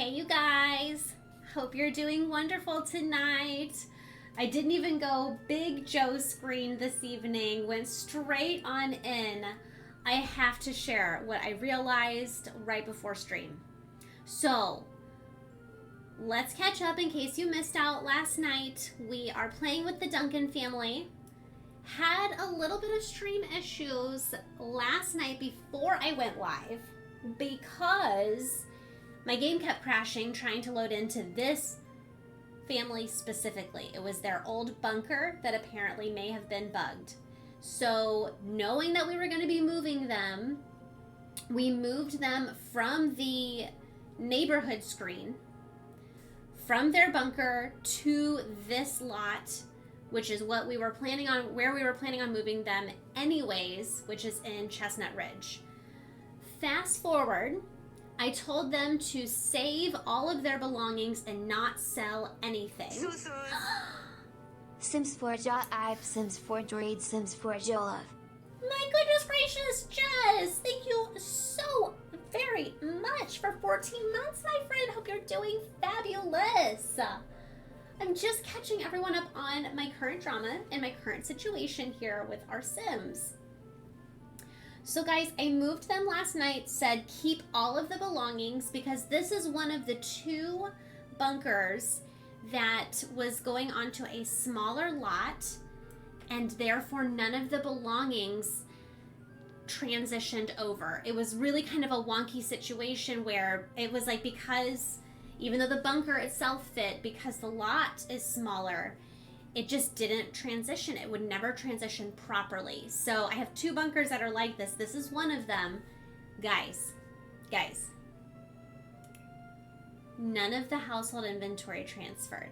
Hey, you guys. Hope you're doing wonderful tonight. I didn't even go big Joe screen this evening, went straight on in. I have to share what I realized right before stream. So, let's catch up in case you missed out last night. We are playing with the Duncan family. Had a little bit of stream issues last night before I went live because my game kept crashing trying to load into this family specifically. It was their old bunker that apparently may have been bugged. So, knowing that we were going to be moving them, we moved them from the neighborhood screen, from their bunker to this lot, which is what we were planning on, where we were planning on moving them anyways, which is in Chestnut Ridge. Fast forward, I told them to save all of their belongings and not sell anything. Sims 4 I've Sims 4 Droid Sims 4 Jolov. My goodness gracious, Jess! Thank you so very much for 14 months, my friend. Hope you're doing fabulous. I'm just catching everyone up on my current drama and my current situation here with our Sims. So guys, I moved them last night, said keep all of the belongings because this is one of the two bunkers that was going onto a smaller lot and therefore none of the belongings transitioned over. It was really kind of a wonky situation where it was like because even though the bunker itself fit, because the lot is smaller, it just didn't transition. It would never transition properly. So I have two bunkers that are like this. This is one of them. Guys, none of the household inventory transferred.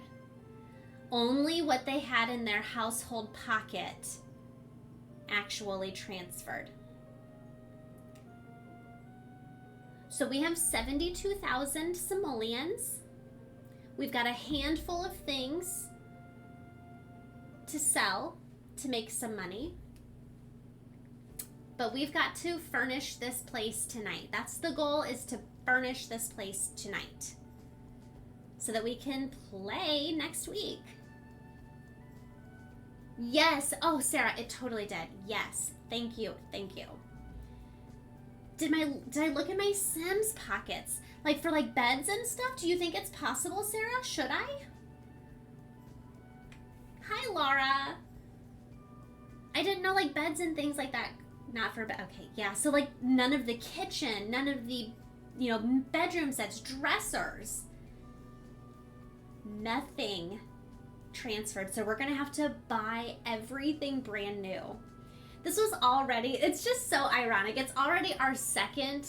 Only what they had in their household pocket actually transferred. So we have 72,000 simoleons. We've got a handful of things to sell to make some money. But we've got to furnish this place tonight. That's the goal, is to furnish this place tonight so that we can play next week. Yes. Oh, Sarah, it totally did. Yes. Thank you. Thank you. Did I look in my Sims pockets? Like for like beds and stuff? Do you think it's possible, Sarah? Should I? Hi, Laura. I didn't know like beds and things like that. Not for bed. Okay, yeah. So like none of the kitchen, none of the, bedroom sets, dressers. Nothing transferred. So we're going to have to buy everything brand new. This was already, it's just so ironic. It's already our second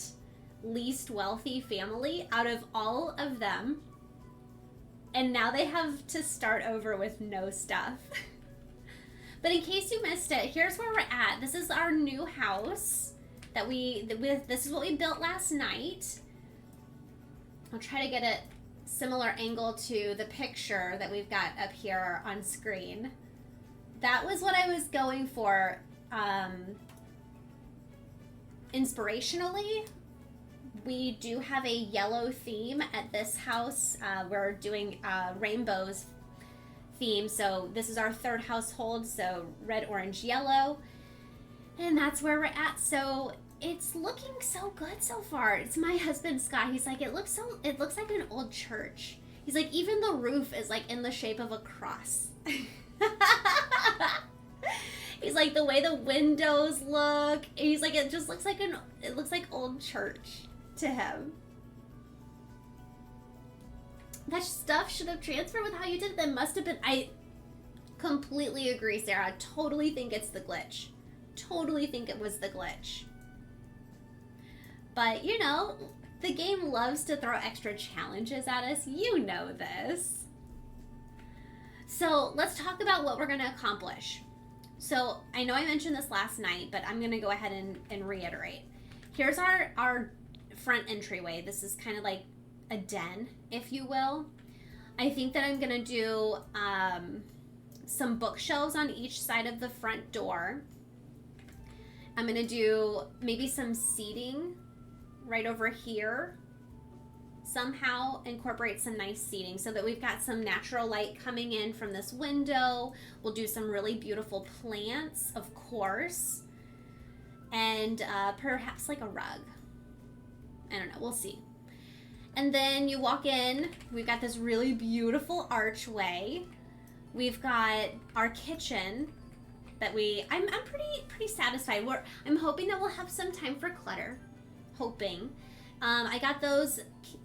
least wealthy family out of all of them. And now they have to start over with no stuff. But in case you missed it, here's where we're at. This is our new house that this is what we built last night. I'll try to get a similar angle to the picture that we've got up here on screen. That was what I was going for inspirationally. We do have a yellow theme at this house. We're doing rainbows theme. So this is our third household. So red, orange, yellow. And that's where we're at. So it's looking so good so far. It's my husband, Scott. He's like, it looks like an old church. He's like, even the roof is like in the shape of a cross. He's like, the way the windows look. He's like, it looks like old church to him. That stuff should have transferred with how you did it. That must have been. I completely agree, Sarah. I totally think it's the glitch. Totally think it was the glitch. But the game loves to throw extra challenges at us. You know this. So let's talk about what we're going to accomplish. So I know I mentioned this last night, but I'm going to go ahead and reiterate. Here's our front entryway. This is kind of like a den, if you will. I think that I'm going to do some bookshelves on each side of the front door. I'm going to do maybe some seating right over here. somehow incorporate some nice seating so that we've got some natural light coming in from this window. We'll do some really beautiful plants, of course, and perhaps like a rug. I don't know, we'll see. And then you walk in, we've got this really beautiful archway. We've got our kitchen that I'm pretty satisfied. I'm hoping that we'll have some time for clutter. Hoping. I got those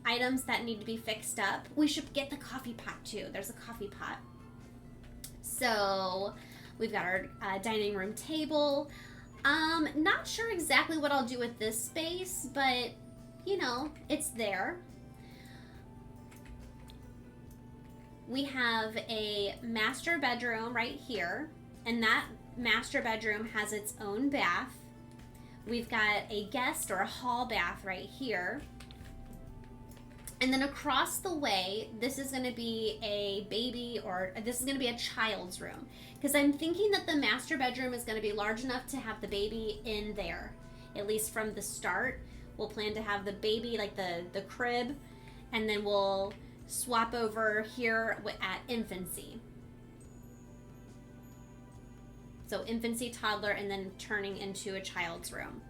items that need to be fixed up. We should get the coffee pot too. There's a coffee pot. So we've got our dining room table. Not sure exactly what I'll do with this space, but you know, it's there. We have a master bedroom right here, and that master bedroom has its own bath. We've got a guest or a hall bath right here. And then across the way, this is going to be a baby, or this is going to be a child's room. Because I'm thinking that the master bedroom is going to be large enough to have the baby in there. At least from the start. We'll plan to have the baby, like the crib, and then we'll swap over here at infancy. So infancy, toddler, and then turning into a child's room.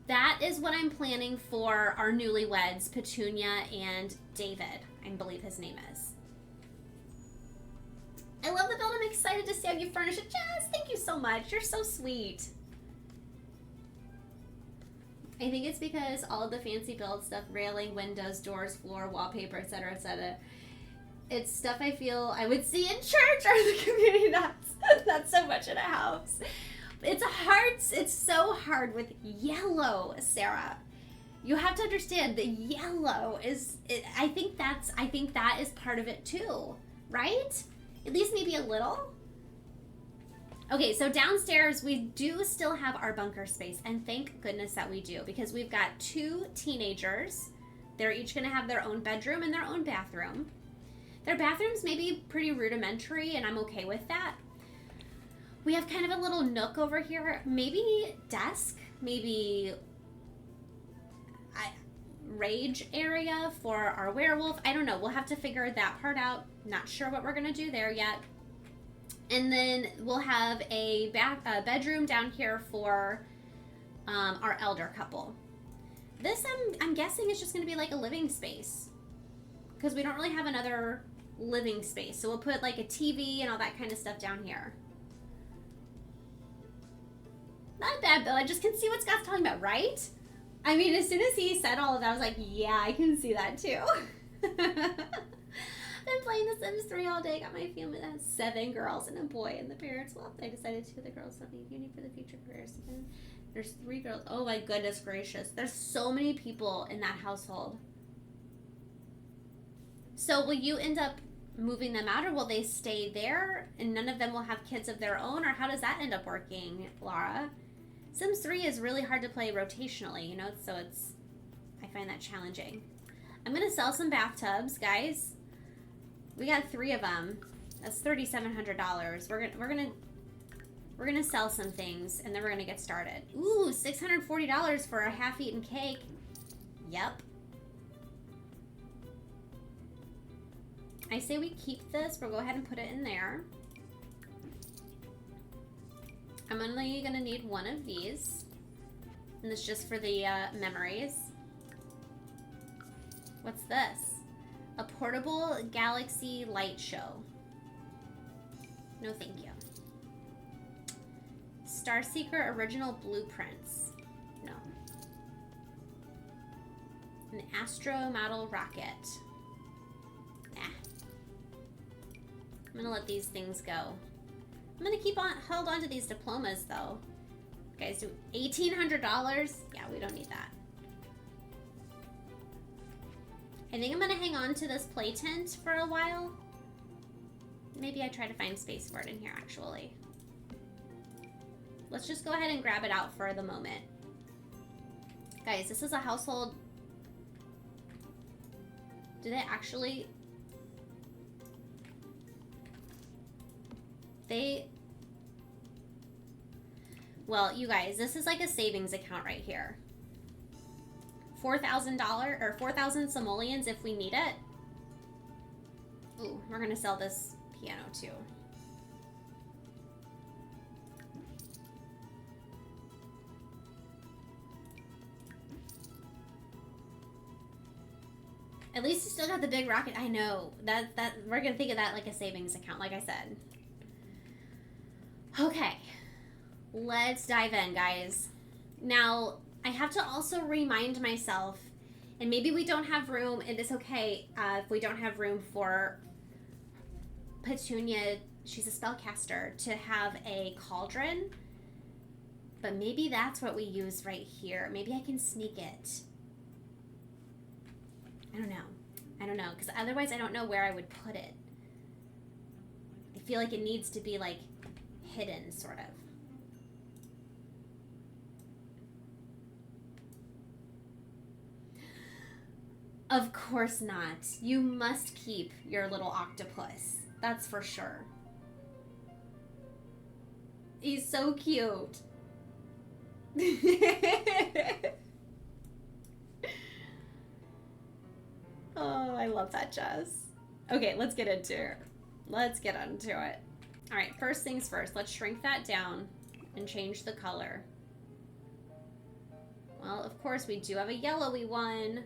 That is what I'm planning for our newlyweds, Petunia and David, I believe his name is. I love the build. I'm excited to see how you furnish it. Jess, thank you so much. You're so sweet. I think it's because all of the fancy build stuff, railing, windows, doors, floor, wallpaper, etc., etc., it's stuff I feel I would see in church or the community, not so much in a house. It's so hard with yellow, Sarah. You have to understand the yellow I think that is part of it too, right? At least maybe a little. Okay, so downstairs we do still have our bunker space, and thank goodness that we do, because we've got 2 teenagers. They're each going to have their own bedroom and their own bathroom. Their bathrooms may be pretty rudimentary, and I'm okay with that. We have kind of a little nook over here, maybe desk, maybe rage area for our werewolf. I don't know. We'll have to figure that part out. Not sure what we're going to do there yet. And then we'll have a bedroom down here for our elder couple. This, I'm guessing, is just going to be like a living space, because we don't really have another living space. So we'll put like a TV and all that kind of stuff down here. Not bad, Bill. I just can see what Scott's talking about, right? I mean, as soon as he said all of that, I was like, yeah, I can see that too. Been playing The Sims 3 all day. Got my family that has 7 girls and a boy, and the parents left. I decided to the girls something uni for the future careers. And there's 3 girls. Oh my goodness gracious. There's so many people in that household. So will you end up moving them out, or will they stay there and none of them will have kids of their own, or how does that end up working, Laura? Sims 3 is really hard to play rotationally, you know, so I find that challenging. I'm gonna sell some bathtubs, guys. We got 3 of them. That's $3,700. We're gonna sell some things, and then we're gonna get started. Ooh, $640 for a half-eaten cake. Yep. I say we keep this. We'll go ahead and put it in there. I'm only gonna need 1 of these, and it's just for the memories. What's this? A portable galaxy light show. No, thank you. Starseeker original blueprints. No. An Astro model rocket. Nah. I'm gonna let these things go. I'm gonna hold on to these diplomas though. Guys, do $1,800? Yeah, we don't need that. I think I'm gonna hang on to this play tent for a while. Maybe I try to find space for it in here actually. Let's just go ahead and grab it out for the moment. Guys, this is a household. Do they actually... Well, you guys, this is like a savings account right here. $4,000 or 4,000 simoleons if we need it. Ooh, we're gonna sell this piano too. At least you still got the big rocket. I know that we're gonna think of that like a savings account, like I said. Okay, let's dive in, guys. Now, I have to also remind myself, and maybe we don't have room, and it's okay if we don't have room for Petunia, she's a spellcaster, to have a cauldron. But maybe that's what we use right here. Maybe I can sneak it. I don't know, because otherwise I don't know where I would put it. I feel like it needs to be, like, hidden, sort of. Of course not. You must keep your little octopus. That's for sure. He's so cute. Oh, I love that, Jess. Okay, let's get into it. Let's get into it. All right, first things first. Let's shrink that down and change the color. Well, of course, we do have a yellowy one.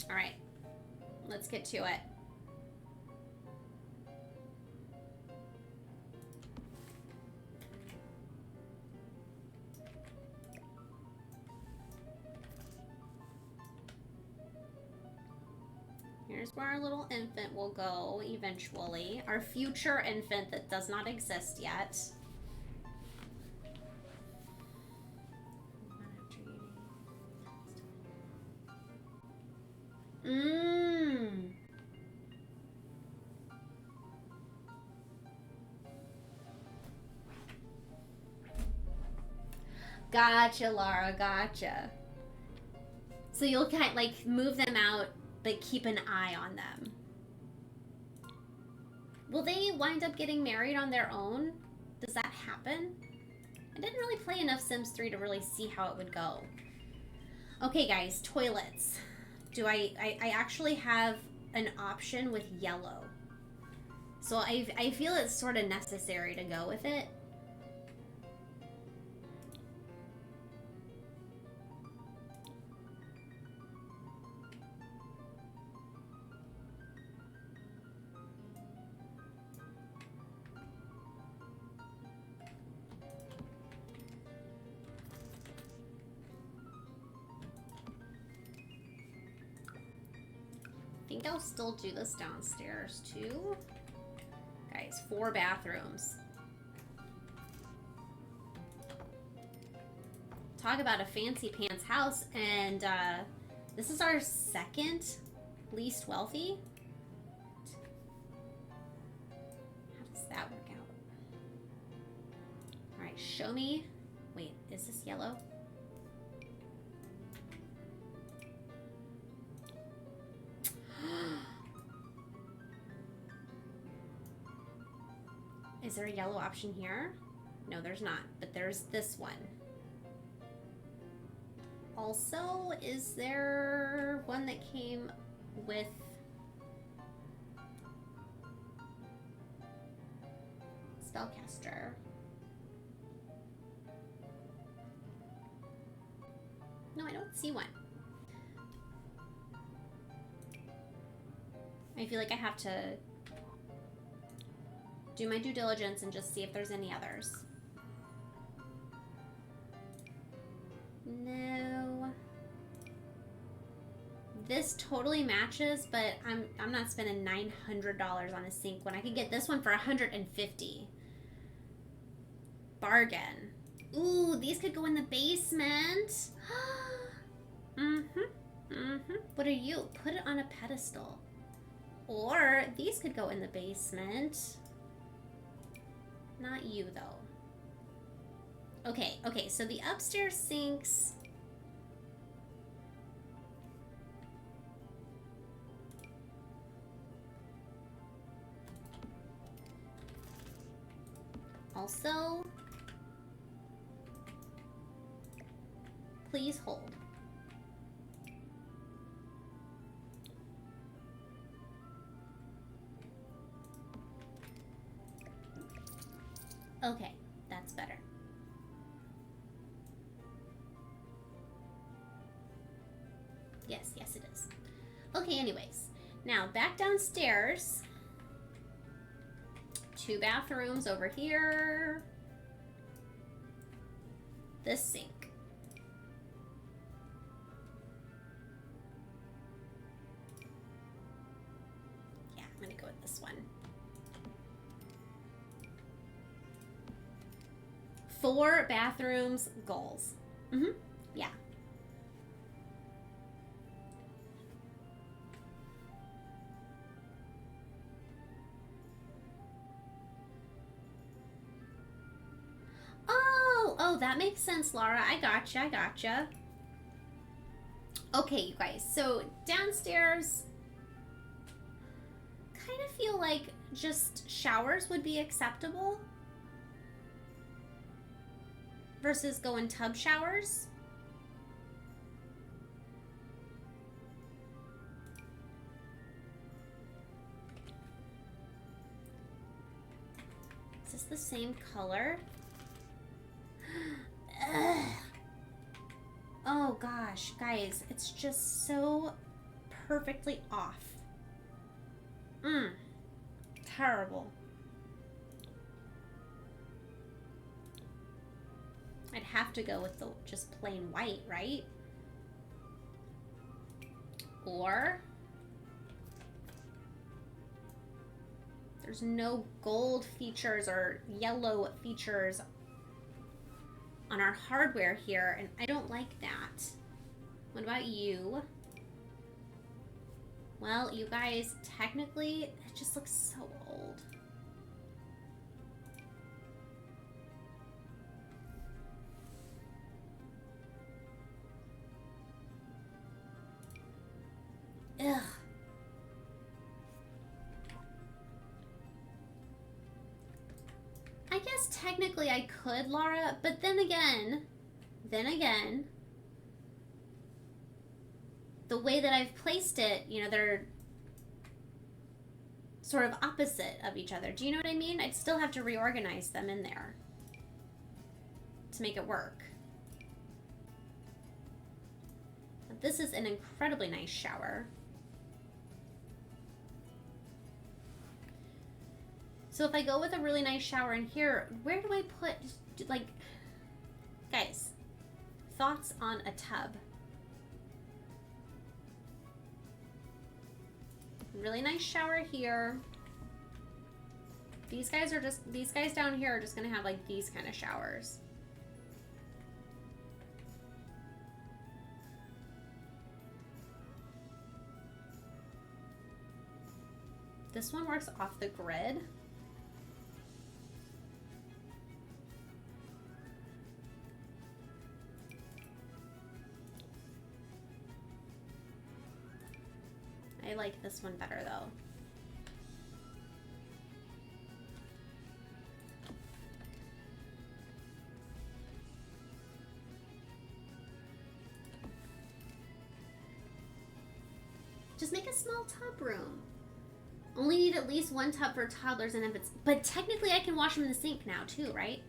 All right, let's get to it. Here's where our little infant will go eventually. Our future infant that does not exist yet. Mmm. Gotcha, Lara, gotcha. So you'll kind of like move them out, but keep an eye on them. Will they wind up getting married on their own? Does that happen? I didn't really play enough Sims 3 to really see how it would go. Okay, guys, toilets. Do I actually have an option with yellow. So I feel it's sort of necessary to go with it. I think I'll still do this downstairs too. Guys, 4 bathrooms. Talk about a fancy pants house, and this is our second least wealthy. How does that work out? All right, show me. Wait, is this yellow? Is there a yellow option here? No, there's not, but there's this one. Also, is there one that came with spellcaster? No, I don't see one. I feel like I have to do my due diligence and just see if there's any others. No. This totally matches, but I'm not spending $900 on a sink when I can get this one for $150. Bargain. Ooh, these could go in the basement. What are you? Put it on a pedestal. Or these could go in the basement. Not you, though. Okay, so the upstairs sinks... also, please hold. Okay, that's better. Yes, yes it is. Okay, anyways. Now, back downstairs. 2 bathrooms over here. This sink. Yeah, I'm gonna go with this one. 4 bathrooms, goals. Yeah. Oh, that makes sense, Laura. I gotcha. Okay, you guys. So downstairs, kind of feel like just showers would be acceptable versus going tub showers. Is this the same color? Ugh. Oh gosh, guys, it's just so perfectly off. Terrible. I'd have to go with the just plain white, right? Or there's no gold features or yellow features on our hardware here, and I don't like that. What about you? Well, you guys, technically, it just looks so old. Ugh. I guess technically I could, Laura, but then again, the way that I've placed it, you know, they're sort of opposite of each other. Do you know what I mean? I'd still have to reorganize them in there to make it work. But this is an incredibly nice shower. So if I go with a really nice shower in here, where do I put, like, guys, thoughts on a tub? Really nice shower here. These guys down here are just gonna have like these kind of showers. This one works off the grid. I like this one better though. Just make a small tub room. Only need at least 1 tub for toddlers and infants. But technically I can wash them in the sink now too, right?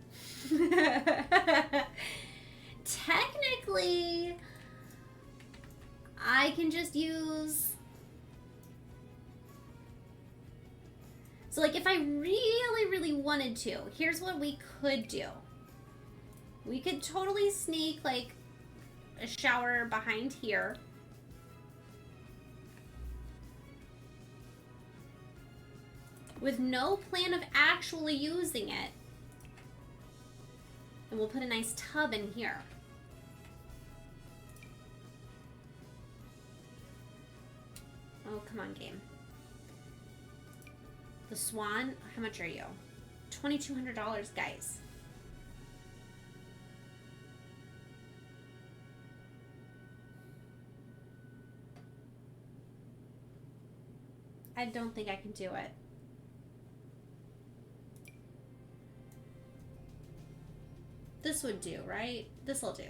Technically, I can just use... So like if I really wanted to, here's what we could do. We could totally sneak like a shower behind here. With no plan of actually using it. And we'll put a nice tub in here. Oh, come on, game. The Swan, how much are you? $2,200, guys. I don't think I can do it. This would do, right? This'll do.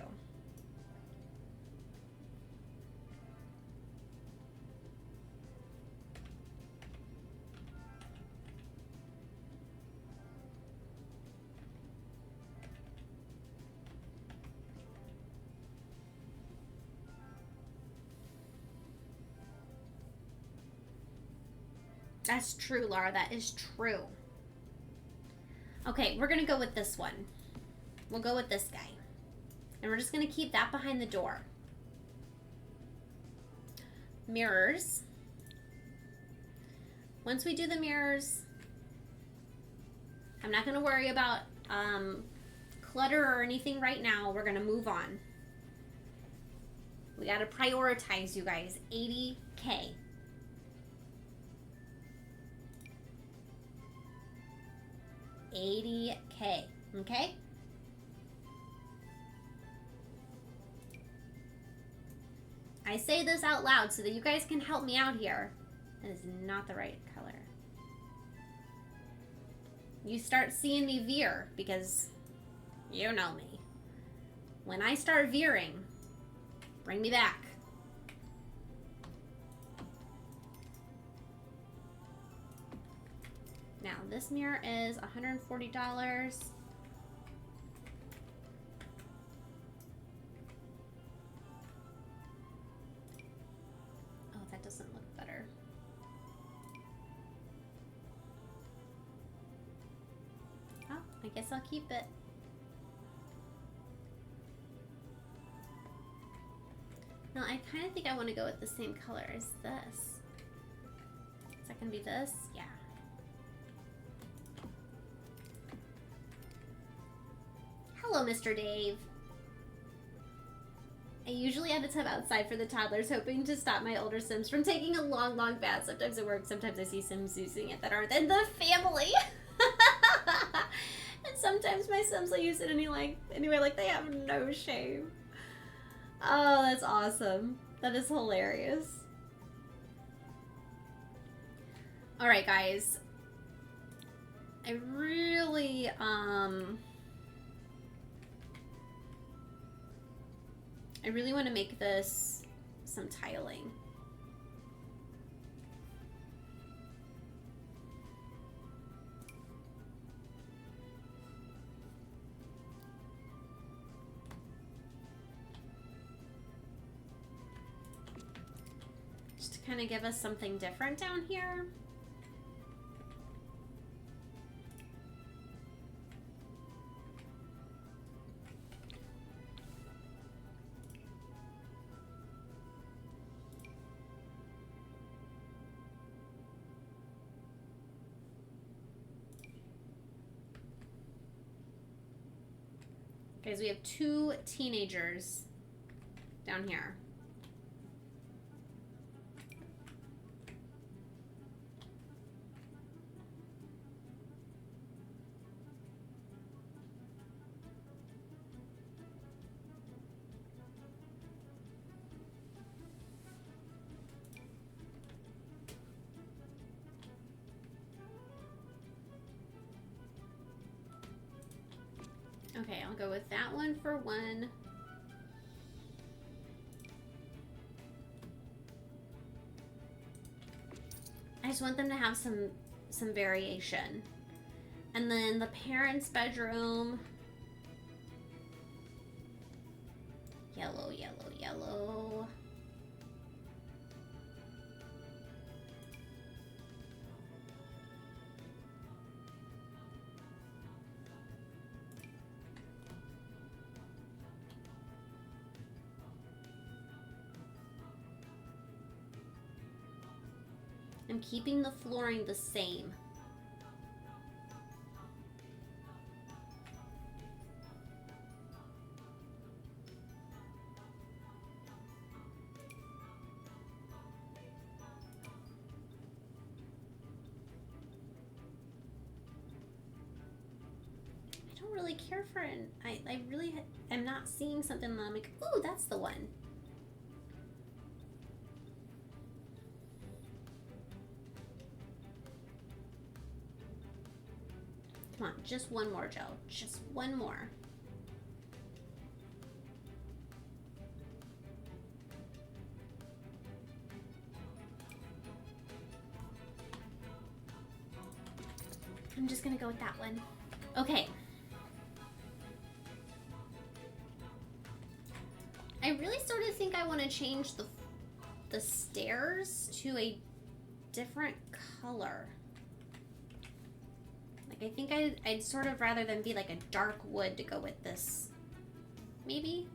That's true, Laura. That is true. Okay, we're going to go with this one. We'll go with this guy. And we're just going to keep that behind the door. Mirrors. Once we do the mirrors, I'm not going to worry about clutter or anything right now. We're going to move on. We got to prioritize, you guys. 80K. $80K, okay? I say this out loud so that you guys can help me out here. That is not the right color. You start seeing me veer because you know me. When I start veering, bring me back. Now, this mirror is $140. Oh, that doesn't look better. Oh, I guess I'll keep it. No, I kind of think I want to go with the same color as this. Is that going to be this? Yeah. Hello, Mr. Dave. I usually have a tub outside for the toddlers, hoping to stop my older Sims from taking a long, long bath. Sometimes it works, sometimes I see Sims using it that aren't in the family. And sometimes my Sims will use it anyway, like they have no shame. Oh, that's awesome. That is hilarious. Alright, guys. I really, want to make this some tiling. Just to kind of give us something different down here. Guys, we have 2 teenagers down here. Okay, I'll go with that one for 1. I just want them to have some variation. And then the parents' bedroom. Yellow, yellow, yellow. I'm keeping the flooring the same. I don't really care for it. I really am not seeing something that I'm like, ooh, that's the one. Come on, just one more, Joe. Just one more. I'm just gonna go with that one. Okay. I really sort of think I want to change the stairs to a different color. Like, I think I'd sort of rather than be like a dark wood to go with this. Maybe?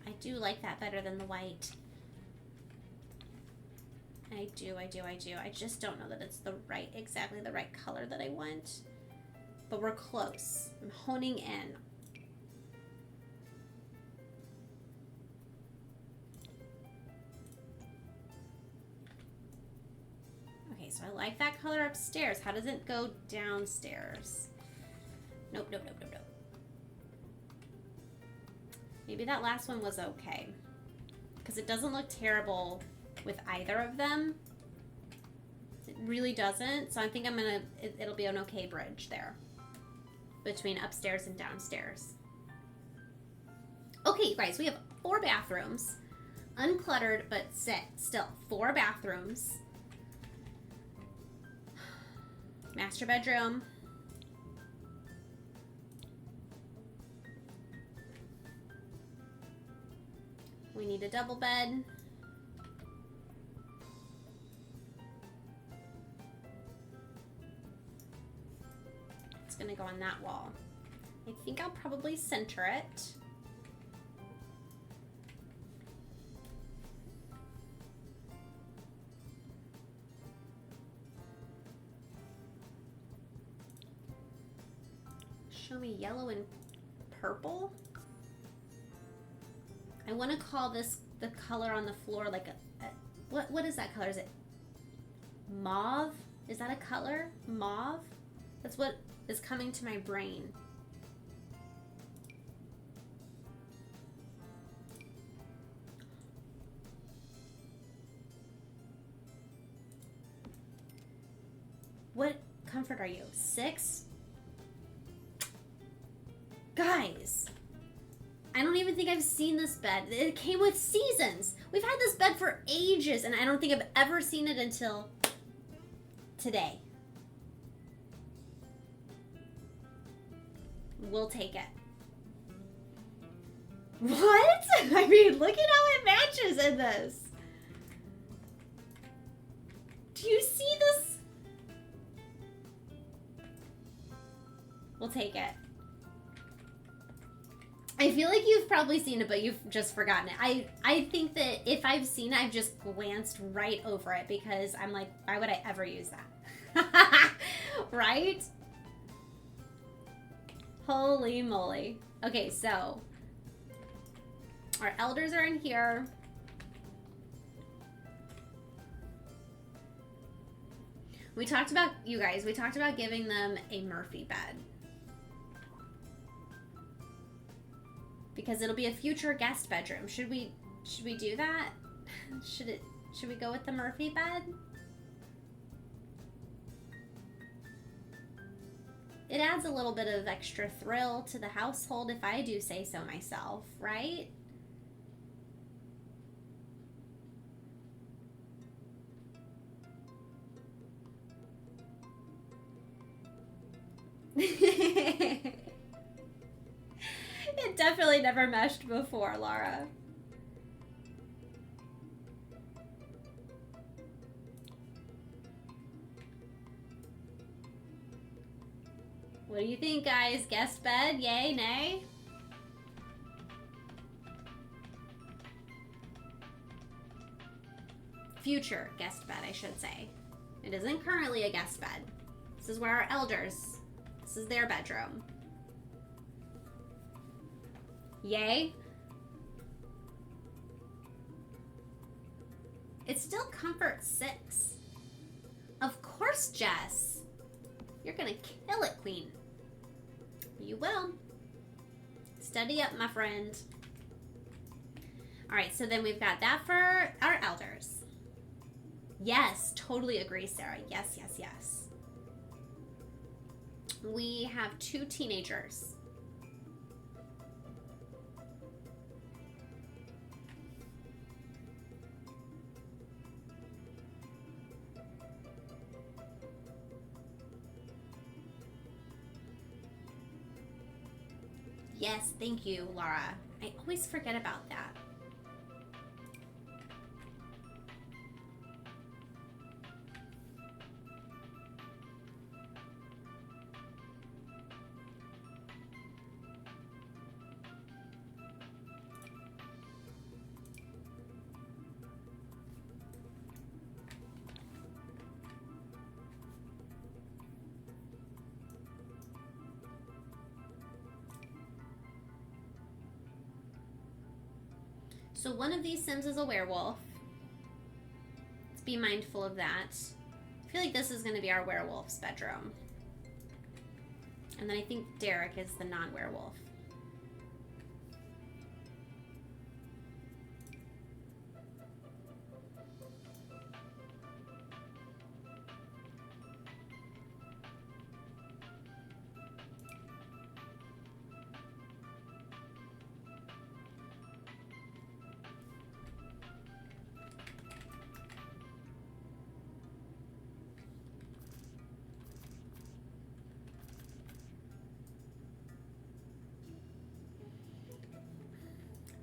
I do like that better than the white. I do. I just don't know that it's exactly the right color that I want. But we're close. I'm honing in. Okay, so I like that color upstairs. How does it go downstairs? Nope. Maybe that last one was okay. Because it doesn't look terrible with either of them. It really doesn't. So I think it'll be an okay bridge there. Between upstairs and downstairs. Okay, you guys, we have 4 bathrooms. Uncluttered, but still 4 bathrooms. Master bedroom. We need a double bed. It's gonna go on that wall. I think I'll probably center it. Show me yellow and purple. I want to call this the color on the floor like what is that color? Is it mauve? Is that a color? Mauve? That's what is coming to my brain. What comfort are you? 6? Guys, I don't even think I've seen this bed. It came with seasons. We've had this bed for ages, and I don't think I've ever seen it until today. We'll take it. What? I mean, look at how it matches in this. Do you see this? We'll take it. I feel like you've probably seen it, but you've just forgotten it. I think that if I've seen it, I've just glanced right over it because I'm like, why would I ever use that? Right? Holy moly. Okay, so our elders are in here. We talked about, you guys, we talked about giving them a Murphy bed. Because it'll be a future guest bedroom. Should we do that? Should we go with the Murphy bed? It adds a little bit of extra thrill to the household if I do say so myself, right? It definitely never meshed before, Laura. What do you think, guys? Guest bed? Yay, nay? Future guest bed, I should say. It isn't currently a guest bed. This is where our elders, this is their bedroom. Yay? It's still comfort 6. Of course, Jess. You're gonna kill it, Queen. You will. Study up, my friend. All right, so then we've got that for our elders. Yes, totally agree, Sarah. Yes, yes, yes. We have 2 teenagers. Yes, thank you, Laura. I always forget about that. So one of these Sims is a werewolf. Let's be mindful of that. I feel like this is going to be our werewolf's bedroom. And then I think Derek is the non-werewolf.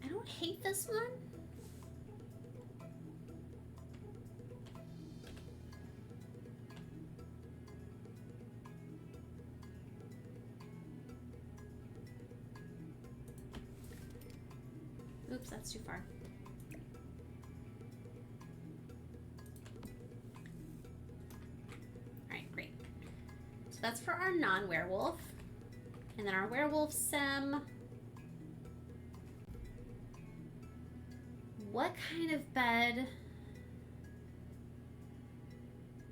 I don't hate this one. Oops, that's too far. Alright, great. So that's for our non-werewolf. And then our werewolf Sim. What kind of bed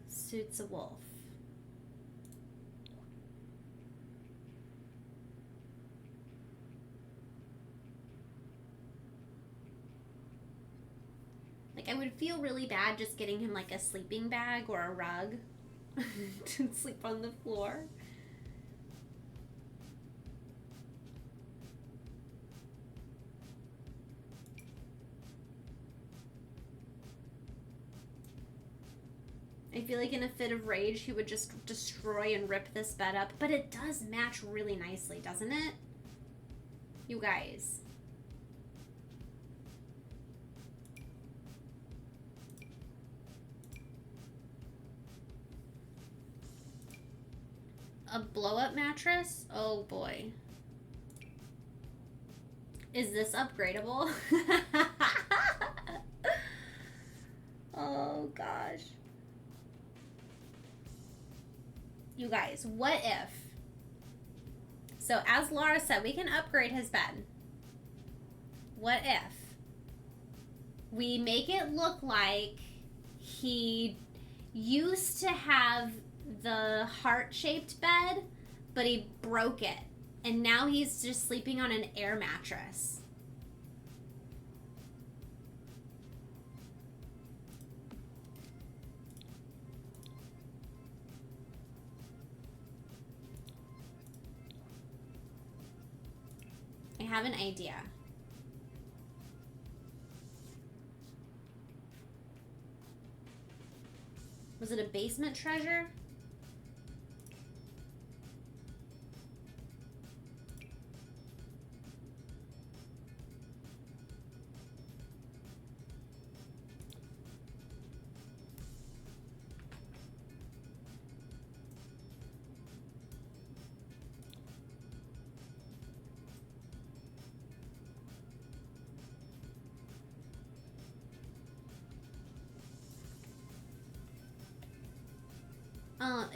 suits a wolf? Like, I would feel really bad just getting him like a sleeping bag or a rug to sleep on the floor. I feel like in a fit of rage, he would just destroy and rip this bed up. But it does match really nicely, doesn't it? You guys. A blow-up mattress? Oh, boy. Is this upgradable? Oh, gosh. You guys, what if? So as Laura said, we can upgrade his bed. What if we make it look like he used to have the heart-shaped bed, but he broke it, and now he's just sleeping on an air mattress? I have an idea. Was it a basement treasure?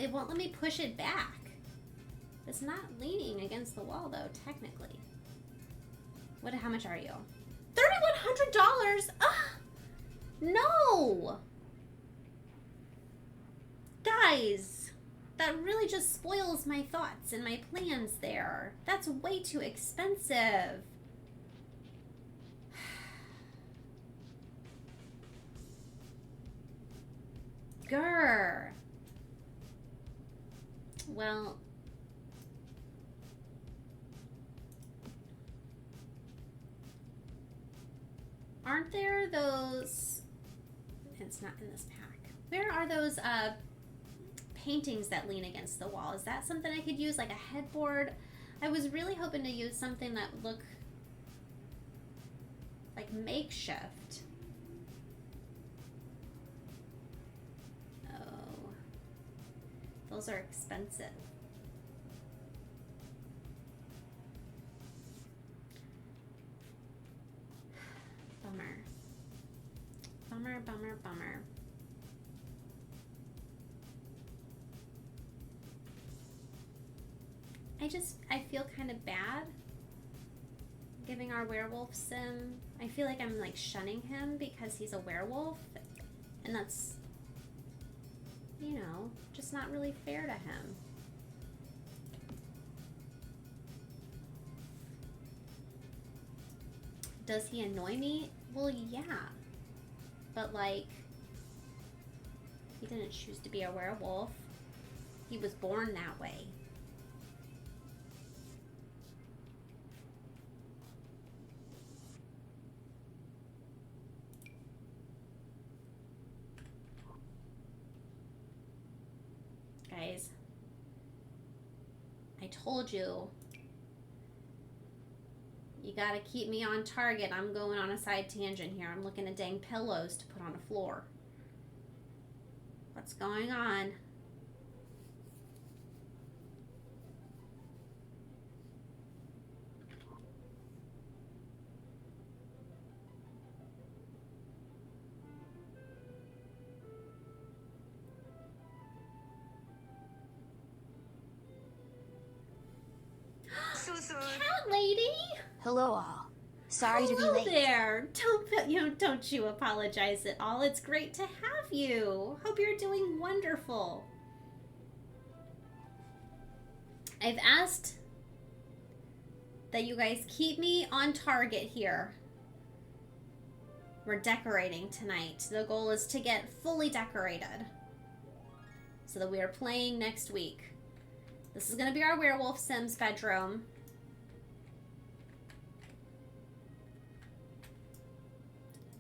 It won't let me push it back. It's not leaning against the wall, though, technically. How much are you? $3,100? Ah! No! guys, that really just spoils my thoughts and my plans there. That's way too expensive. Grr. Well, aren't there those, it's not in this pack. Where are those paintings that lean against the wall? Is that something I could use, like a headboard? I was really hoping to use something that would look like makeshift. Oh, those are expensive. Bummer. Bummer, bummer, bummer. I feel kind of bad giving our werewolf sim. I feel like I'm like shunning him because he's a werewolf, and that's, you know, just not really fair to him. Does he annoy me? Well, yeah. But, like, he didn't choose to be a werewolf. He was born that way. Guys, I told you. You gotta keep me on target. I'm going on a side tangent here. I'm looking at dang pillows to put on the floor. What's going on? Cat lady! Hello all. Sorry to be Hello late. there. Don't you apologize at all. It's great to have you. Hope you're doing wonderful. I've asked that you guys keep me on target here. We're decorating tonight. The goal is to get fully decorated so that we are playing next week. This is going to be our werewolf Sims bedroom.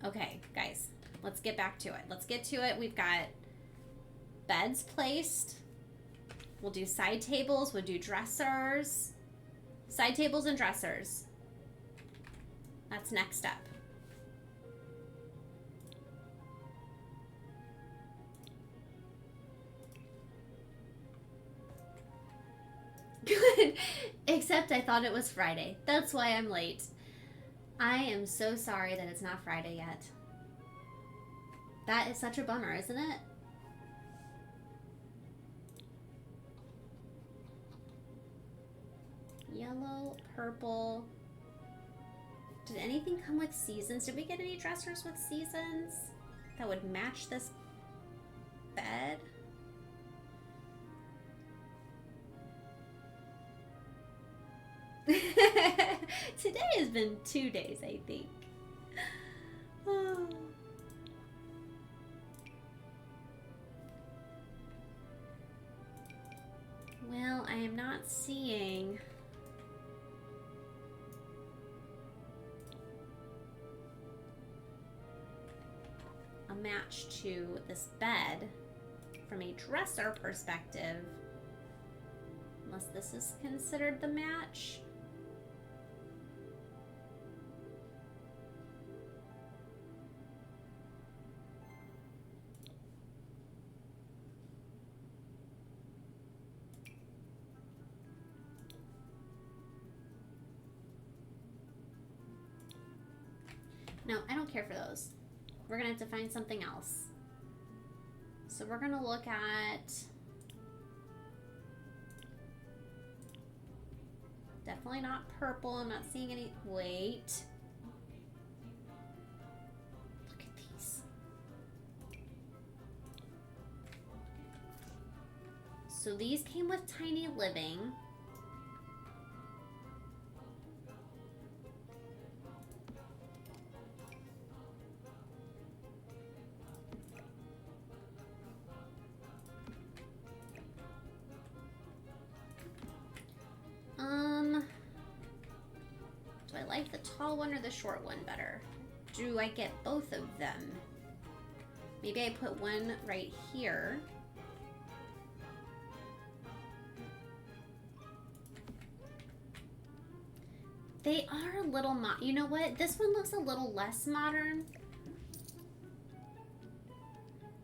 Okay, guys, let's get back to it. Let's get to it. We've got beds placed. We'll do side tables. We'll do dressers. Side tables and dressers. That's next up. Good. Except I thought it was Friday. That's why I'm late. I am so sorry that it's not Friday yet. That is such a bummer, isn't it? Yellow, purple. Did anything come with seasons? Did we get any dressers with seasons that would match this bed? Today has been 2 days, I think. Oh. Well, I am not seeing a match to this bed from a dresser perspective, unless this is considered the match. No, I don't care for those. We're gonna have to find something else. So we're gonna look at definitely not purple. I'm not seeing any. Wait. Look at these. so these came with Tiny Living. Do I like the tall one or the short one better? Do I get both of them? Maybe I put one right here. They are a little you know what? This one looks a little less modern.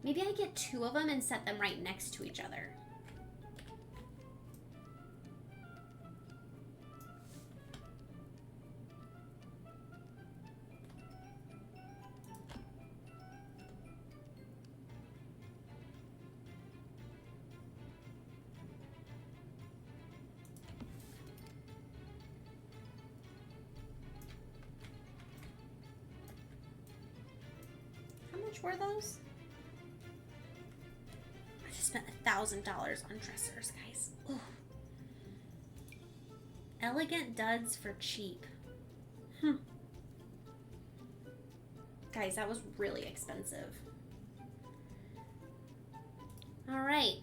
Maybe I get two of them and set them right next to each other. How much were those? I just spent $1,000 on dressers, guys. Ugh. Elegant duds for cheap. Guys, that was really expensive. All right.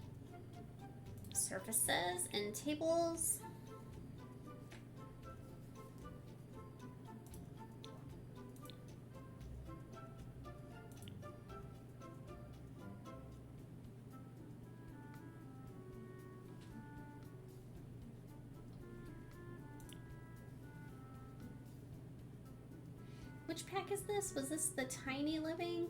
Surfaces and tables. Which pack is this? Was this the Tiny Living?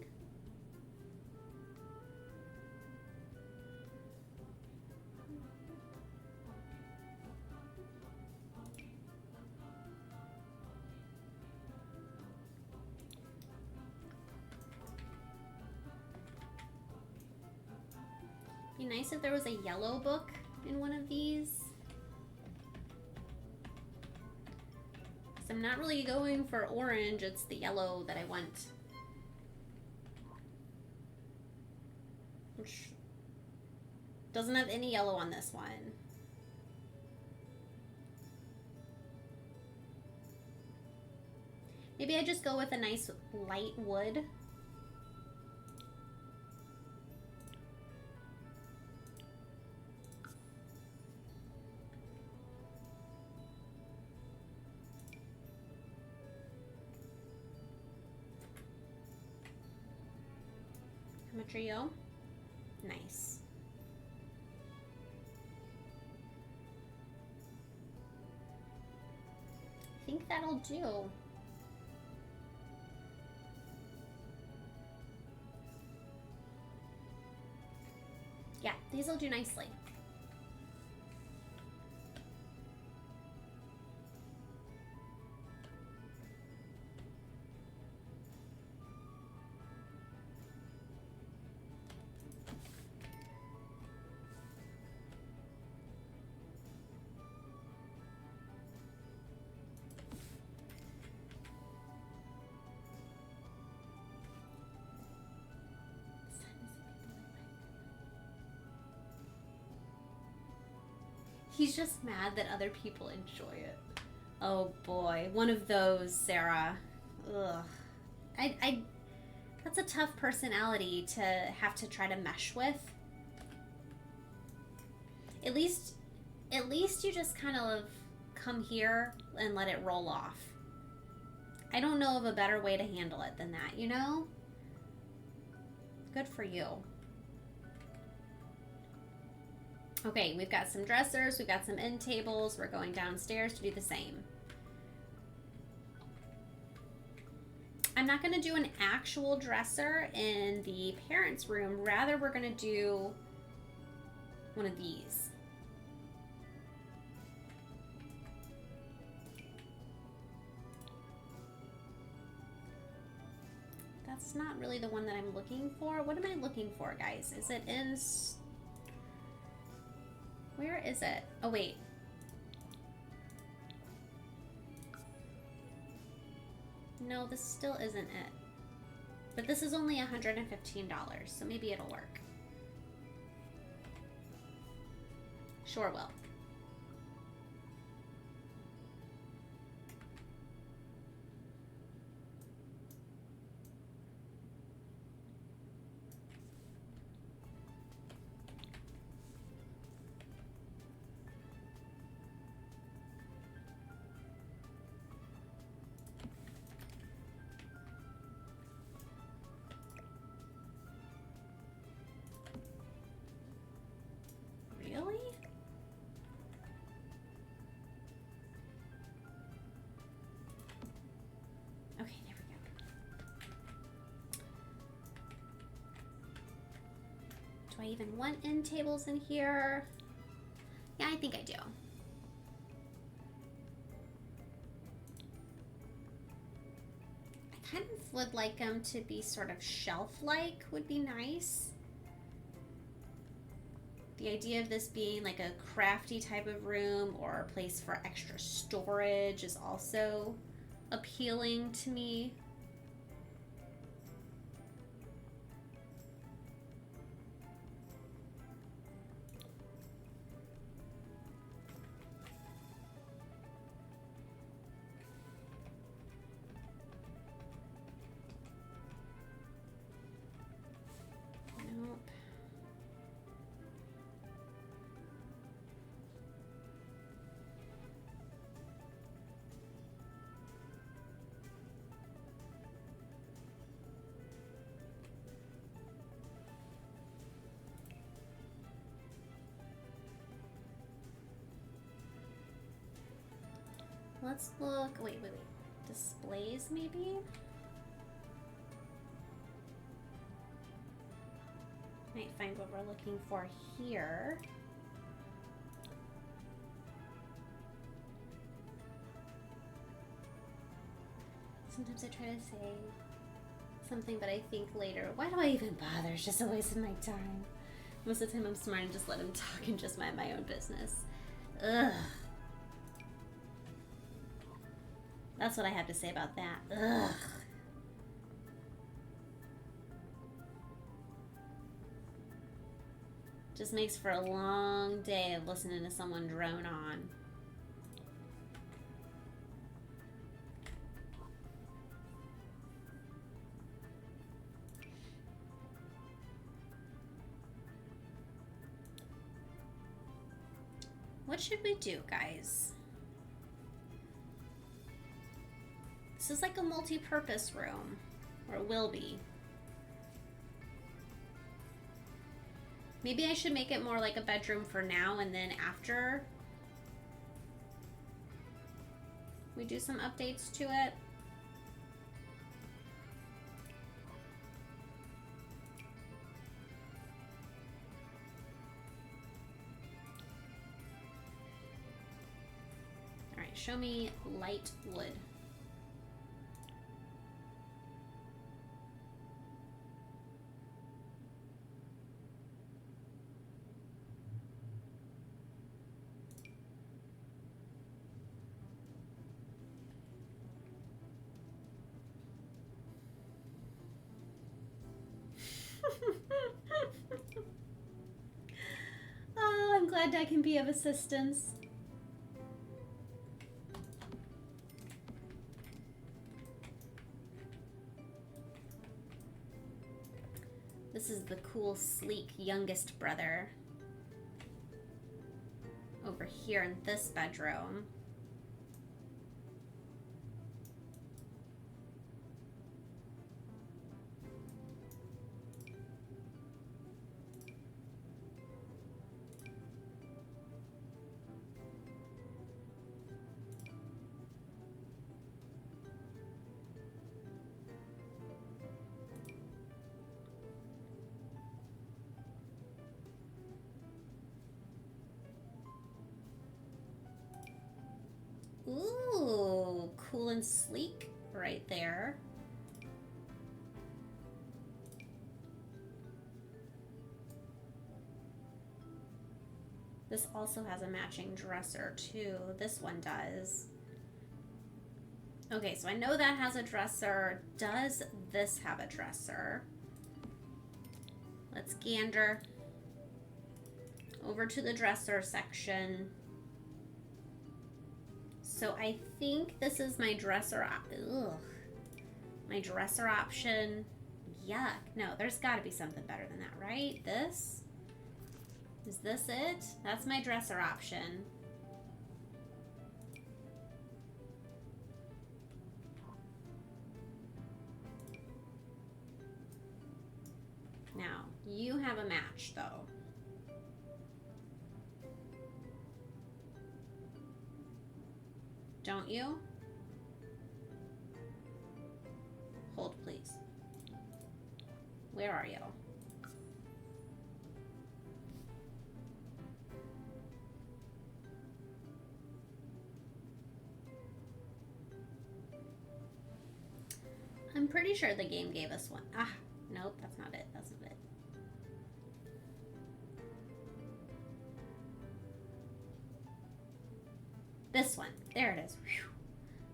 Be nice if there was a yellow book in one of these. I'm not really going for orange, it's the yellow that I want. Which doesn't have any yellow on this one. Maybe I just go with a nice light wood. Trio. Nice. I think that'll do. Yeah, these will do nicely. He's just mad that other people enjoy it. Oh boy, one of those, Sarah. Ugh. That's a tough personality to have to try to mesh with. At least you just kind of come here and let it roll off. I don't know of a better way to handle it than that, you know? Good for you. Okay, we've got some dressers, we've got some end tables. We're going downstairs to do the same. I'm not going to do an actual dresser in the parents' room. Rather, we're going to do one of these. That's not really the one that I'm looking for. What am I looking for, guys? Is it in... Where is it? Oh, wait. No, this still isn't it. But this is only $115, so maybe it'll work. Sure will. Really? Okay, there we go. Do I even want end tables in here? Yeah, I think I do. I kind of would like them to be sort of shelf-like, would be nice. The idea of this being like a crafty type of room or a place for extra storage is also appealing to me. Nope. Let's look. Wait. Displays, maybe? Might find what we're looking for here. Sometimes I try to say something, but I think later, why do I even bother? It's just a waste of my time. Most of the time I'm smart and just let him talk and just mind my own business. Ugh. That's what I have to say about that. Ugh. Just makes for a long day of listening to someone drone on. What should we do, guys? This is like a multi-purpose room, or it will be. Maybe I should make it more like a bedroom for now, and then after we do some updates to it. All right, show me light wood. Oh, I'm glad I can be of assistance. This is the cool, sleek youngest brother over here in this bedroom. Ooh, cool and sleek right there. This also has a matching dresser too. This one does. Okay, so I know that has a dresser. Does this have a dresser? Let's gander. over to the dresser section. So I think this is my dresser. My dresser option. Yuck. No, there's got to be something better than that, right? This? Is this it? That's my dresser option. Now, you have a match, though. Don't you? Hold, please. Where are you? I'm pretty sure the game gave us one. Ah, nope, that's not it. That's not it. This one. There it is. Whew.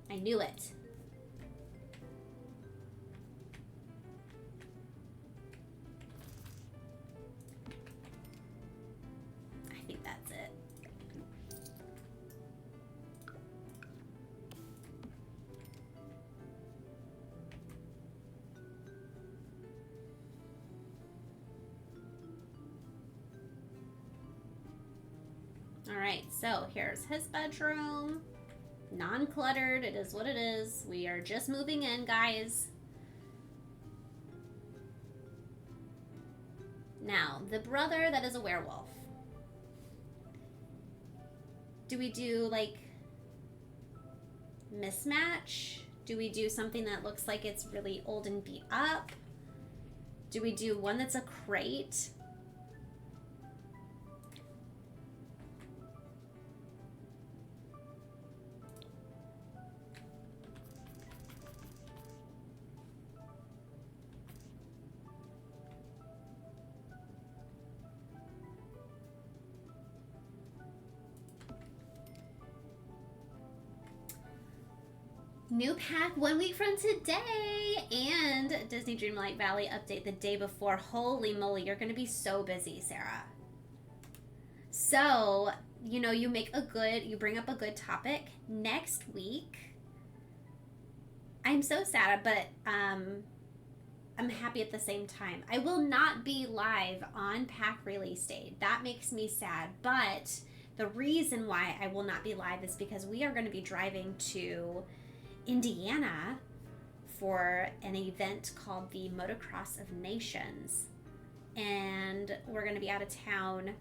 I knew it. I think that's it. All right, so here's his bedroom. Non-cluttered, it is what it is. We are just moving in, guys. Now, the brother that is a werewolf. Do we do, like, mismatch? Do we do something that looks like it's really old and beat up? Do we do one that's a crate? New pack 1 week from today, and Disney Dreamlight Valley update the day before. Holy moly, you're gonna be so busy, Sarah. So, you know, you bring up a good topic. Next week, I'm so sad, but I'm happy at the same time. I will not be live on pack release day. That makes me sad, but the reason why I will not be live is because we are going to be driving to Indiana for an event called the Motocross of Nations, and we're going to be out of town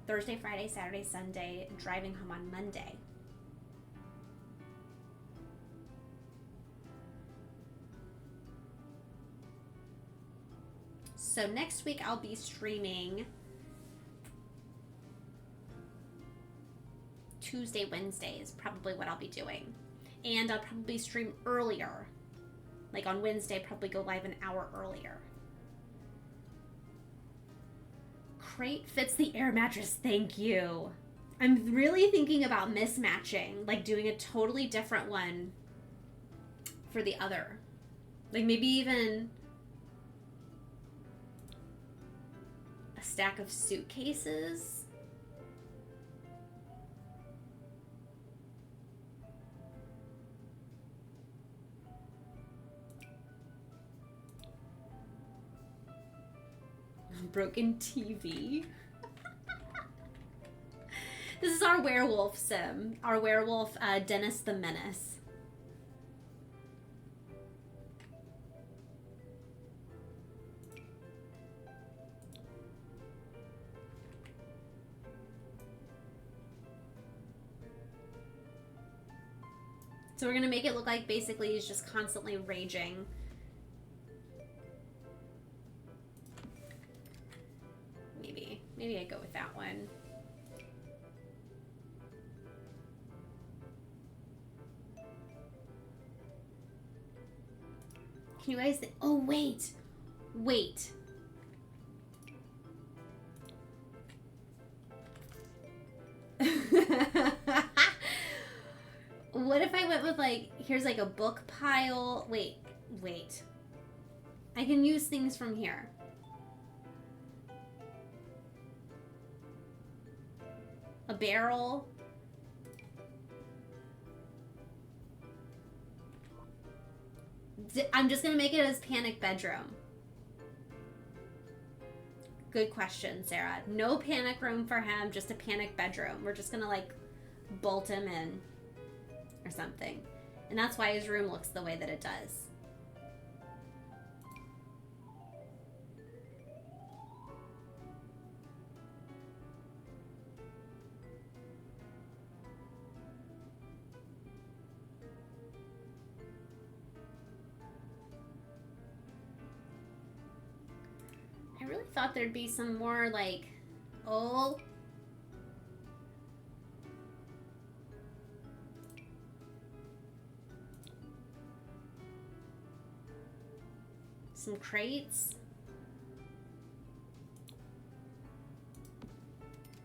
Thursday, Friday, Saturday, Sunday, driving home on Monday. So next week I'll be streaming Tuesday, Wednesday is probably what I'll be doing. And I'll probably stream earlier. Like on Wednesday, probably go live an hour earlier. Crate fits the air mattress, thank you. I'm really thinking about mismatching, like doing a totally different one for the other. Like maybe even a stack of suitcases. Broken TV. This is our werewolf sim. Our werewolf, Dennis the Menace. So we're gonna make it look like basically he's just constantly raging. Maybe I go with that one. Can you guys think? Oh, wait. Wait. What if I went with, like, here's like a book pile. Wait. I can use things from here. A barrel. I'm just gonna make it his panic bedroom. Good question, Sarah. No panic room for him, just a panic bedroom. We're just gonna like bolt him in or something. And that's why his room looks the way that it does. I really thought there'd be some more like, oh, some crates.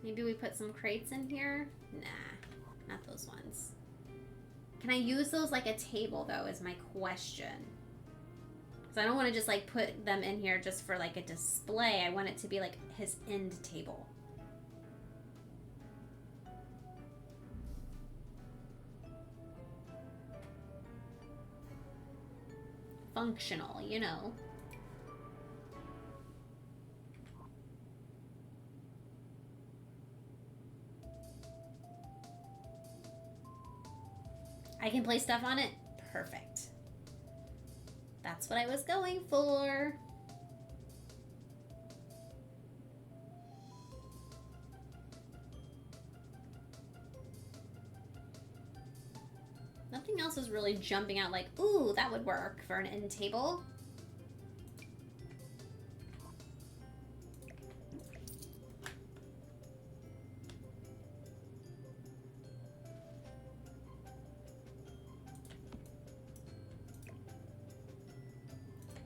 Maybe we put some crates in here? Nah, not those ones. Can I use those like a table though is my question. Because I don't want to just like put them in here just for like a display. I want it to be like his end table. Functional, you know. I can place stuff on it? Perfect. That's what I was going for. Nothing else is really jumping out like, ooh, that would work for an end table.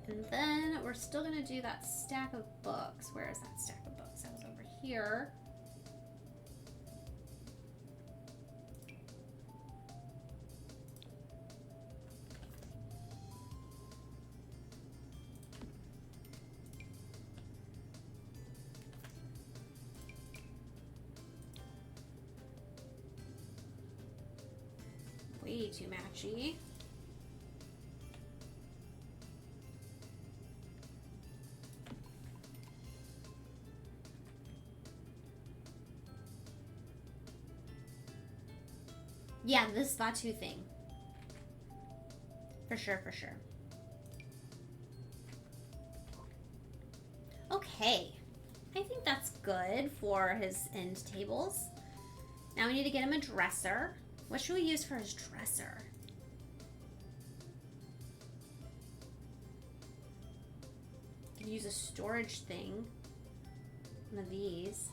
And then we're still gonna do that stack of books. Where is that stack of books? That was over here. Way too matchy. Yeah, this Vatu thing. For sure, for sure. Okay. I think that's good for his end tables. Now we need to get him a dresser. What should we use for his dresser? Could use a storage thing. One of these.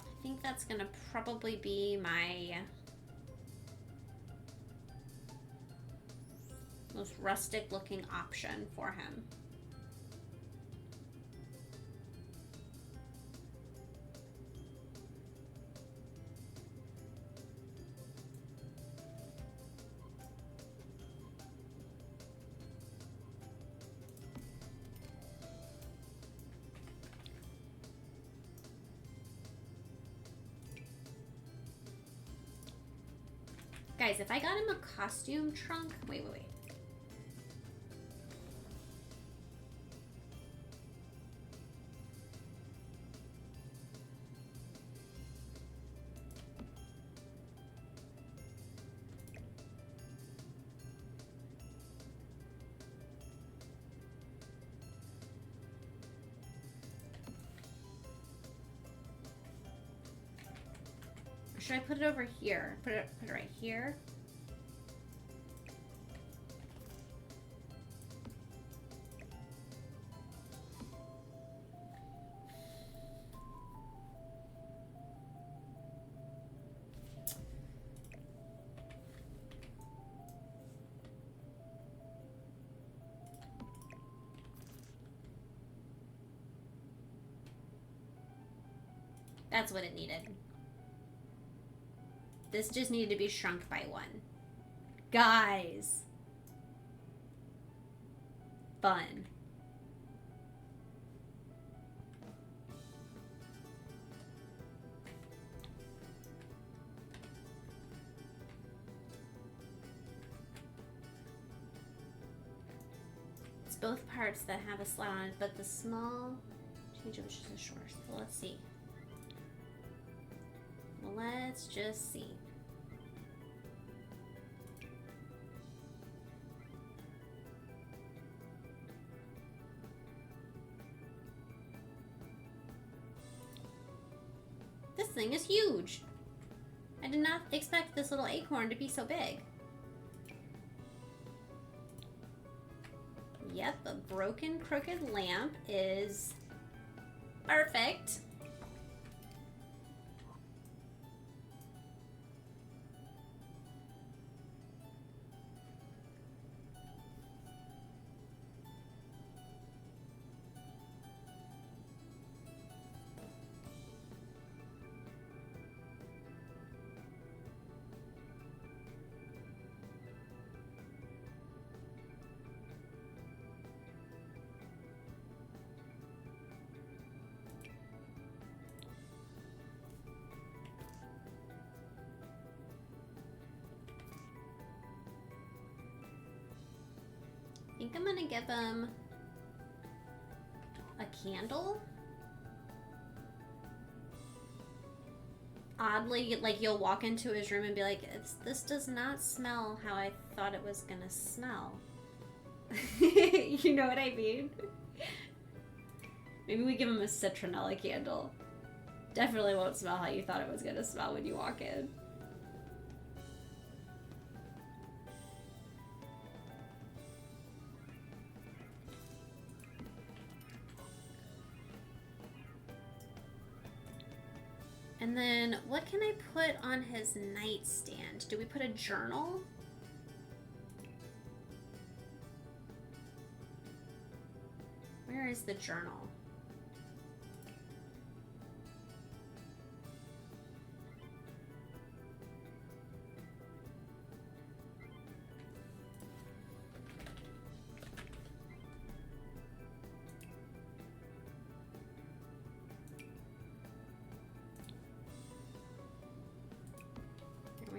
I think that's gonna probably be my most rustic looking option for him. Guys, if I got him a costume trunk, wait. Or should I put it over here? Put it right here. That's what it needed. This just needed to be shrunk by 1. Guys. Fun. It's both parts that have a slot on it, but the small change it was just a short. So let's see. Well, let's just see. This thing is huge. I did not expect this little acorn to be so big. Yep, a broken crooked lamp is perfect. I think I'm gonna give him a candle. Oddly, like you'll walk into his room and be like, this does not smell how I thought it was gonna smell. You know what I mean? Maybe we give him a citronella candle. Definitely won't smell how you thought it was gonna smell when you walk in. And then, what can I put on his nightstand? Do we put a journal? Where is the journal?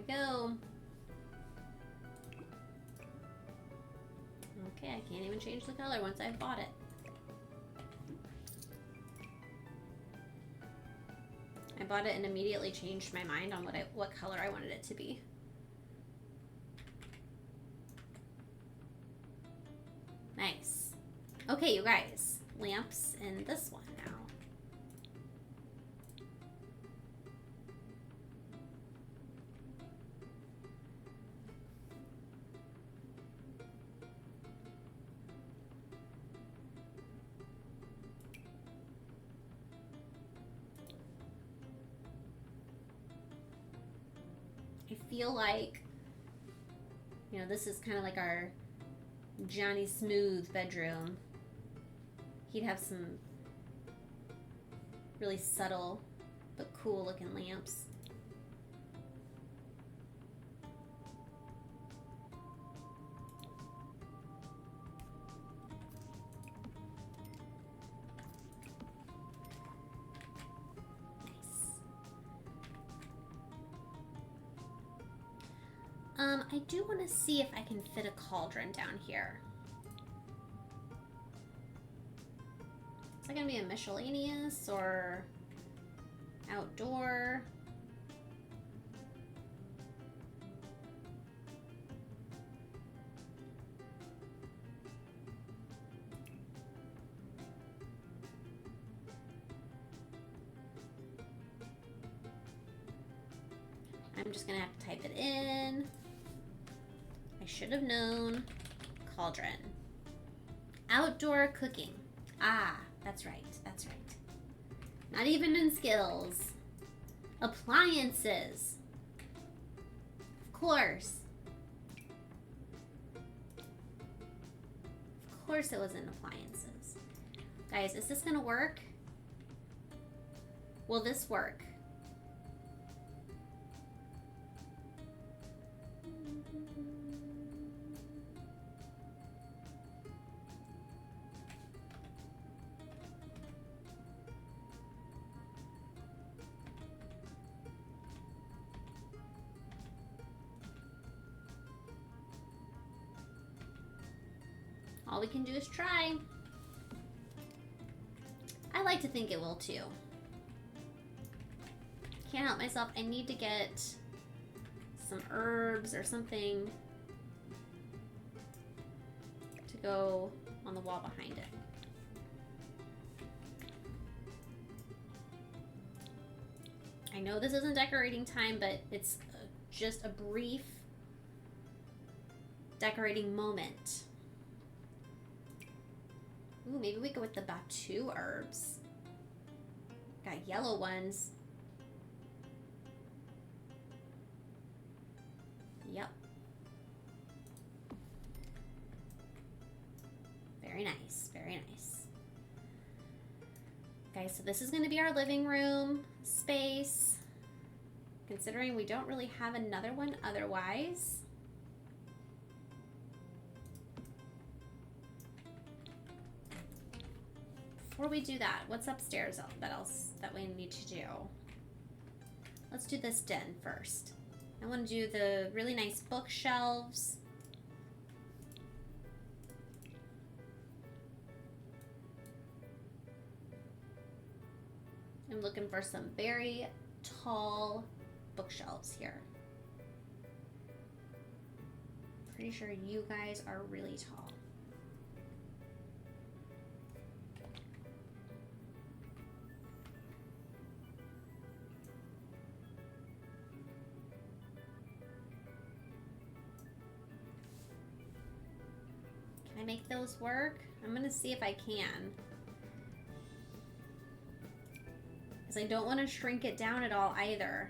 Go. Okay, I can't even change the color once I've bought it. I bought it and immediately changed my mind on what color I wanted it to be. Nice. Okay, you guys. Lamps in this one now. I feel like, you know, this is kind of like our Johnny Smooth bedroom. He'd have some really subtle but cool looking lamps. I do want to see if I can fit a cauldron down here. Is that going to be a miscellaneous or outdoor? I'm just going to have to type it in. I should have known. Cauldron. Outdoor cooking. Ah, that's right. That's right. Not even in skills. Appliances. Of course. Of course it was in appliances. Guys, is this gonna work? Will this work? All we can do is try. I like to think it will too. Can't help myself. I need to get some herbs or something to go on the wall behind it. I know this isn't decorating time, but it's just a brief decorating moment. Ooh, maybe we go with the Batu herbs. Got yellow ones. Yep. Very nice, very nice. Guys, so this is going to be our living room space. Considering we don't really have another one otherwise. Before we do that, what's upstairs that we need to do? Let's do this den first. I want to do the really nice bookshelves. I'm looking for some very tall bookshelves here. Pretty sure you guys are really tall. Can I make those work? I'm gonna see if I can. Because I don't want to shrink it down at all either.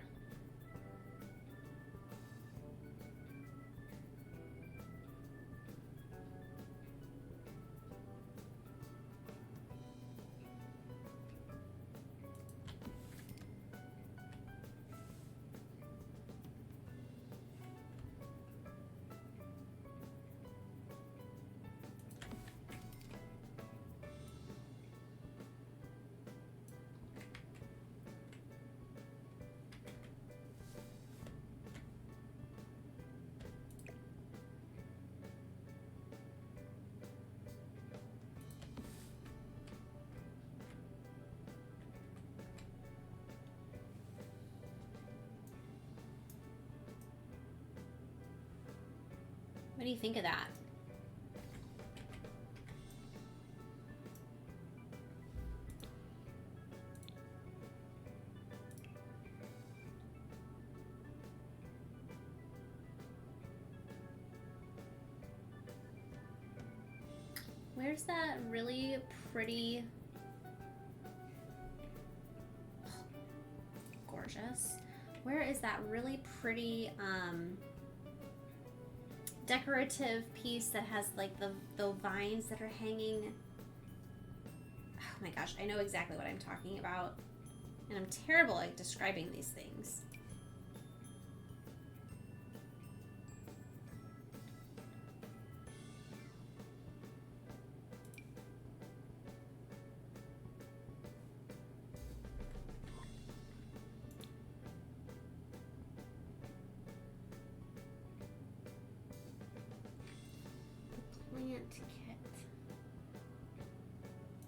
What do you think of that? Where's that really pretty, gorgeous. Where is that really pretty decorative piece that has like the vines that are hanging? Oh my gosh, I know exactly what I'm talking about. And I'm terrible at describing these things. Plant kit.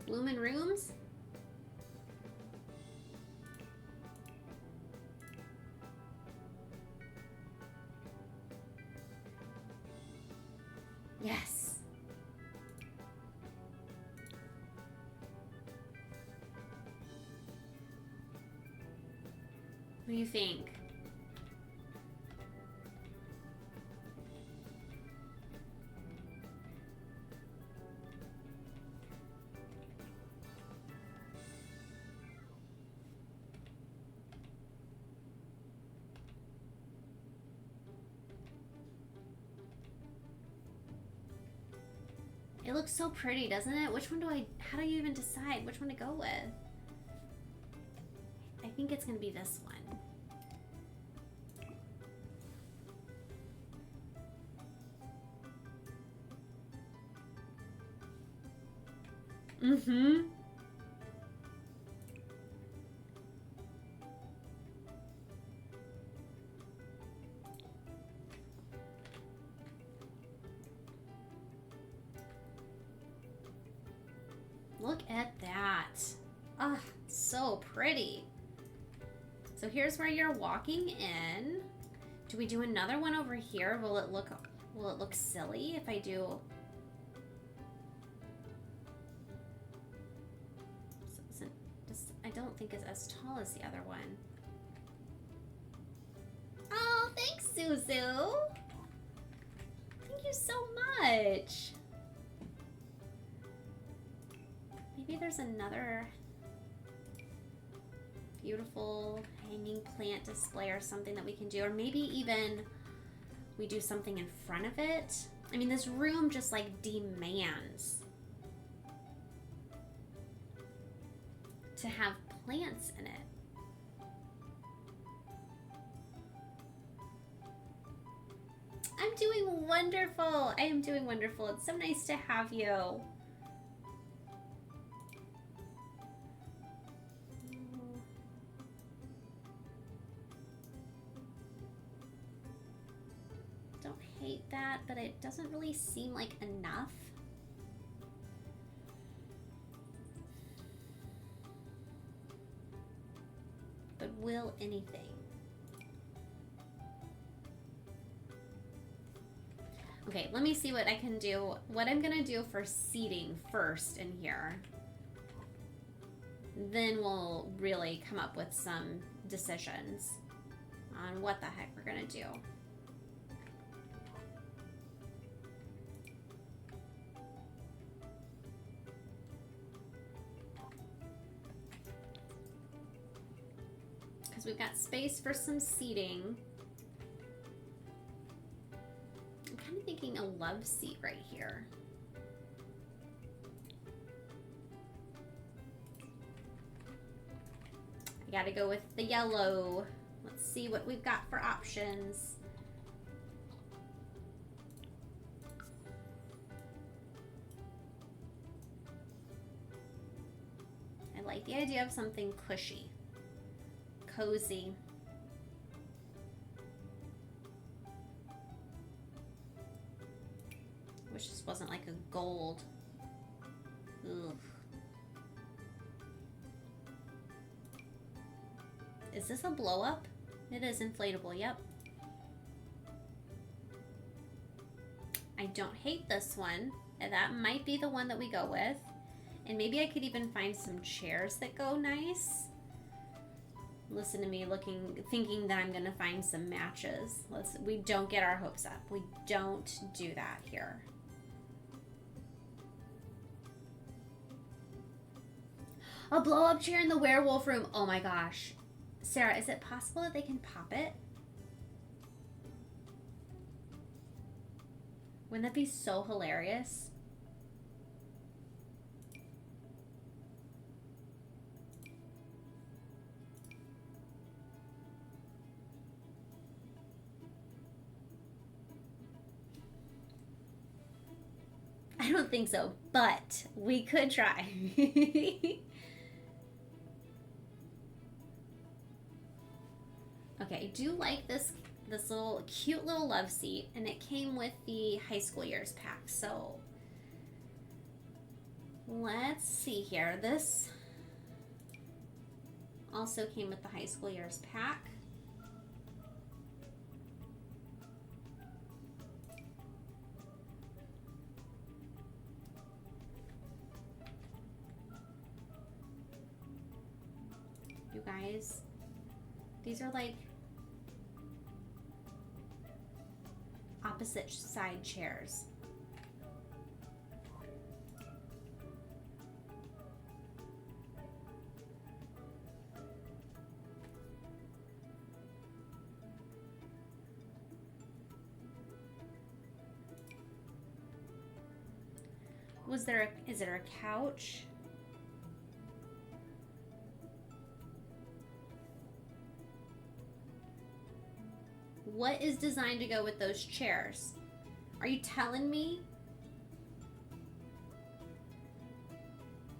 Bloomin' Rooms? Yes. What do you think? It looks so pretty, doesn't it? Which one how do you even decide which one to go with? I think it's gonna be this one. Mm-hmm. Look at that. Ah, so pretty. So here's where you're walking in. Do we do another one over here? Will it look silly if I do? I don't think it's as tall as the other one. Oh, thanks, Suzu. Thank you so much. Maybe there's another beautiful hanging plant display or something that we can do, or maybe even we do something in front of it. I mean, this room just like demands to have plants in it. I'm doing wonderful. I am doing wonderful. It's so nice to have you. Don't hate that, but it doesn't really seem like enough. But will anything? Okay, let me see what I can do. What I'm gonna do for seating first in here. Then we'll really come up with some decisions on what the heck we're gonna do. We've got space for some seating. I'm kind of thinking a love seat right here. I gotta go with the yellow. Let's see what we've got for options. I like the idea of something cushy. Cozy. Wish this wasn't like a gold. Ugh. Is this a blow up? It is inflatable, yep. I don't hate this one. That might be the one that we go with. And maybe I could even find some chairs that go nice. Listen to me thinking that I'm gonna find some matches. We don't get our hopes up. We don't do that here. A blow-up chair in the werewolf room. Oh my gosh. Sarah, is it possible that they can pop it? Wouldn't that be so hilarious? I don't think so, but we could try. Okay, I do like this little cute little love seat, and it came with the high school years pack. So let's see here. This also came with the high school years pack. You guys, these are like opposite side chairs. Is there a couch? What is designed to go with those chairs? Are you telling me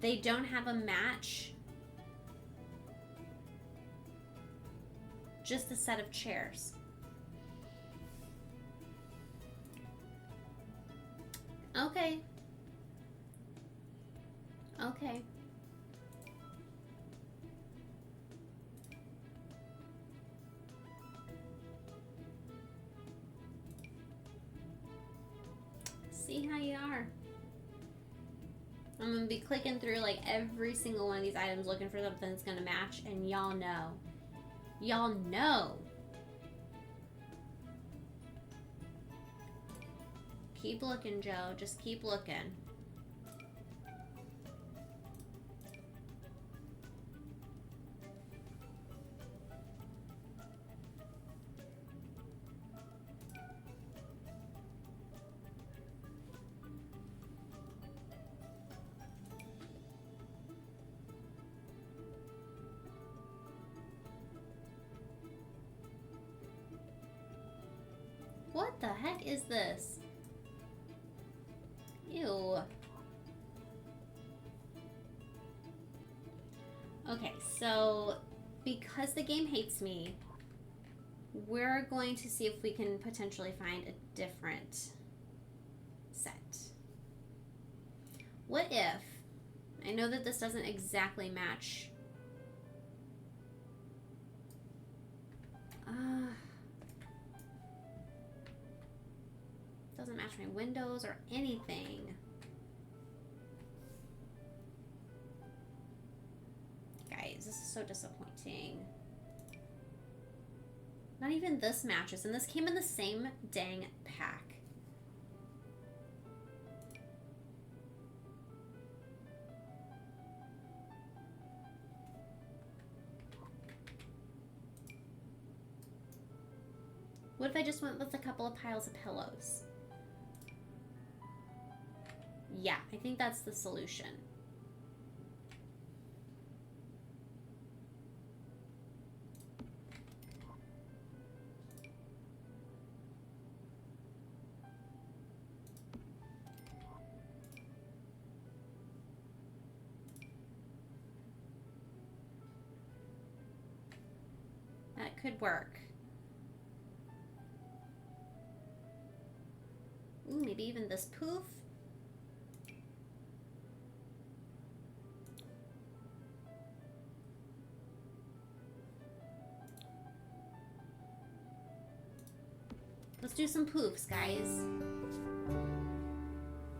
they don't have a match? Just a set of chairs. Okay. Okay. See how you are. I'm gonna be clicking through like every single one of these items looking for something that's gonna match, and y'all know. Y'all know. Keep looking, Joe. Just keep looking. What the heck is this? Ew. Okay, so because the game hates me, we're going to see if we can potentially find a different set. What if, I know that this doesn't exactly match. Doesn't match my windows or anything. Guys, this is so disappointing. Not even this matches, and this came in the same dang pack. What if I just went with a couple of piles of pillows? Yeah, I think that's the solution. That could work. Ooh, maybe even this poof. Let's do some poofs, guys.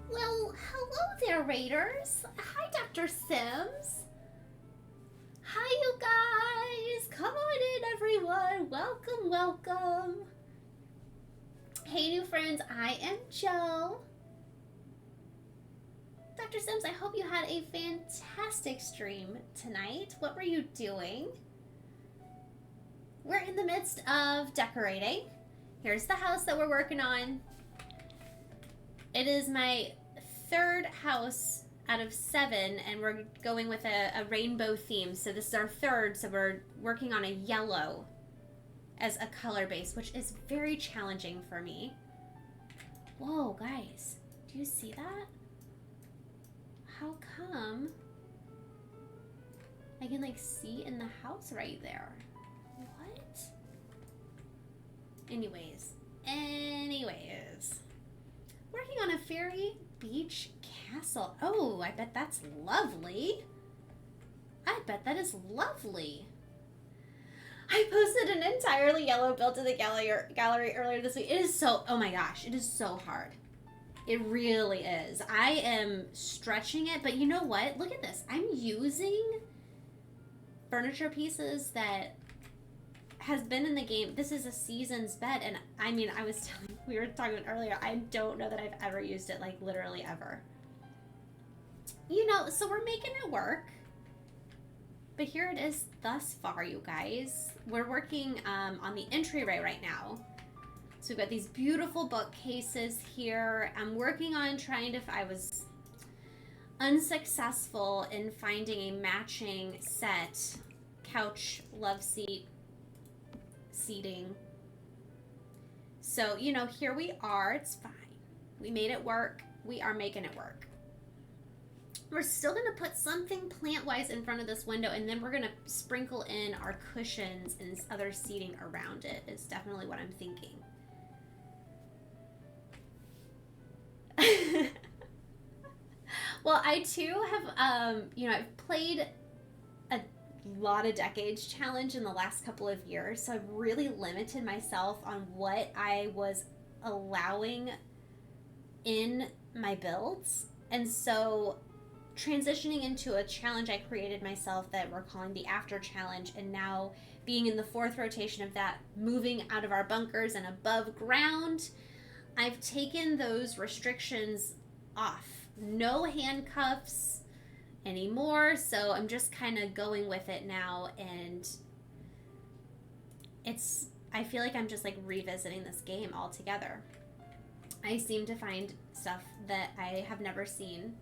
Well, hello there, Raiders. Hi, Dr. Sims. Hi, you guys. Come on in, everyone. Welcome, welcome. Hey, new friends. I am Joe. Dr. Sims, I hope you had a fantastic stream tonight. What were you doing? We're in the midst of decorating. Here's the house that we're working on. It is my third house out of 7, and we're going with a rainbow theme. So this is our third, so we're working on a yellow as a color base, which is very challenging for me. Whoa, guys, do you see that? How come I can like see in the house right there? What? Anyways, working on a fairy beach castle. Oh, I bet that's lovely. I bet that is lovely. I posted an entirely yellow build to the gallery earlier this week. It is so, oh my gosh, it is so hard. It really is. I am stretching it, but you know what? Look at this. I'm using furniture pieces that has been in the game. This is a season's bed, and I mean, we were talking earlier, I don't know that I've ever used it, like literally ever. You know, so we're making it work. But here it is thus far, you guys. We're working on the entryway right now. So we've got these beautiful bookcases here. I'm working on trying to, I was unsuccessful in finding a matching set, couch, love seat, seating. So, you know, here we are. It's fine. We made it work. We are making it work. We're still going to put something plant-wise in front of this window, and then we're going to sprinkle in our cushions and other seating around it. Is definitely what I'm thinking. Well, I too have, I've played a lot of decades challenge in the last couple of years, so I've really limited myself on what I was allowing in my builds. And so transitioning into a challenge I created myself that we're calling the After Challenge, and now being in the fourth rotation of that, moving out of our bunkers and above ground, I've taken those restrictions off. No handcuffs anymore, so I'm just kind of going with it now, and I feel like I'm just like revisiting this game altogether. I seem to find stuff that I have never seen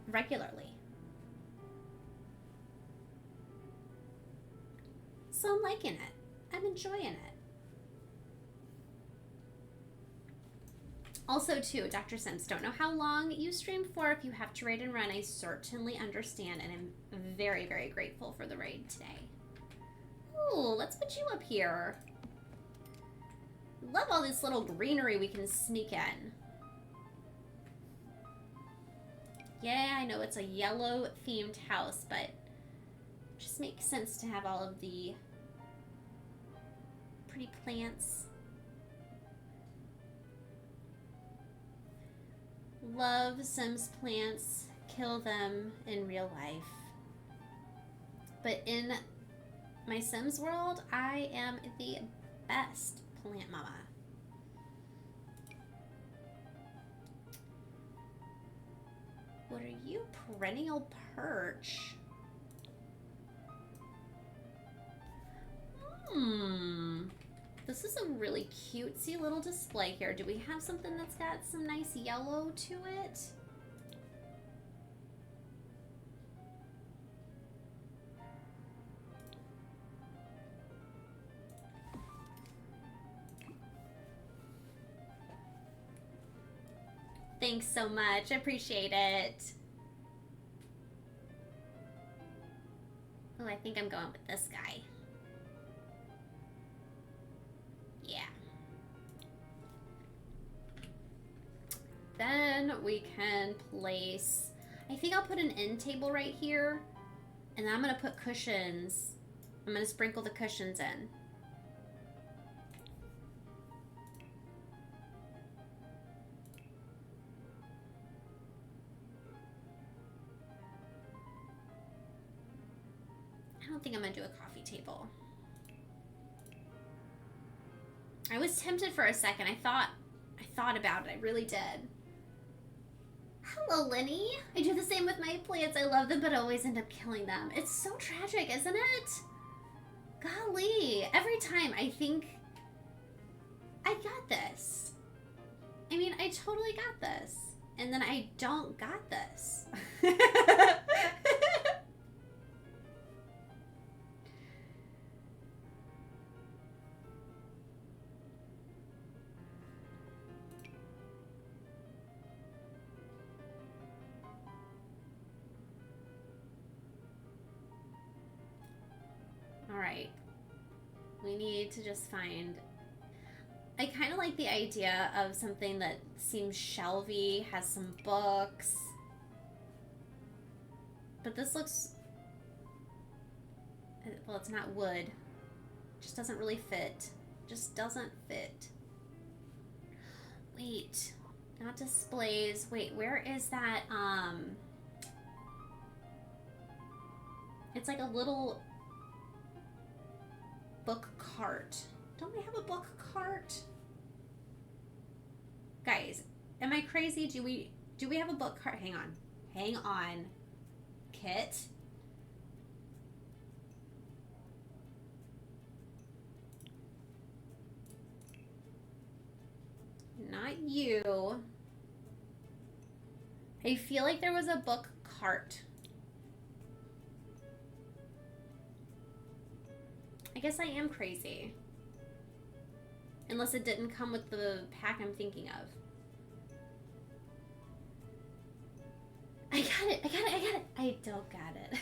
regularly. So I'm liking it. I'm enjoying it. Also, too, Dr. Sims, don't know how long you stream for. If you have to raid and run, I certainly understand, and I'm very, very grateful for the raid today. Ooh, let's put you up here. Love all this little greenery we can sneak in. Yeah, I know it's a yellow themed house, but it just makes sense to have all of the pretty plants. Love Sims plants, kill them in real life. But in my Sims world, I am the best plant mama. What are you? Perennial perch. This is a really cutesy little display here. Do we have something that's got some nice yellow to it? Thanks so much. I appreciate it. Oh, I think I'm going with this guy. Yeah. Then we can place, I think I'll put an end table right here, and then I'm going to put cushions. I'm going to sprinkle the cushions in. I don't think I'm going to do a coffee table. I was tempted for a second. I thought about it. I really did. Hello, Lenny. I do the same with my plants. I love them, but always end up killing them. It's so tragic, isn't it? Golly. Every time I think, I got this. I mean, I totally got this. And then I don't got this. Alright. We need to just find... I kind of like the idea of something that seems shelvy, has some books. But this looks... Well, it's not wood. It just doesn't really fit. Just doesn't fit. Wait. Not displays. Wait, where is that? It's like a little... book cart. Don't we have a book cart? Guys, am I crazy? Do we have a book cart? Hang on. Hang on. Kit. Not you. I feel like there was a book cart. I guess I am crazy. Unless it didn't come with the pack I'm thinking of. I got it. I don't got it.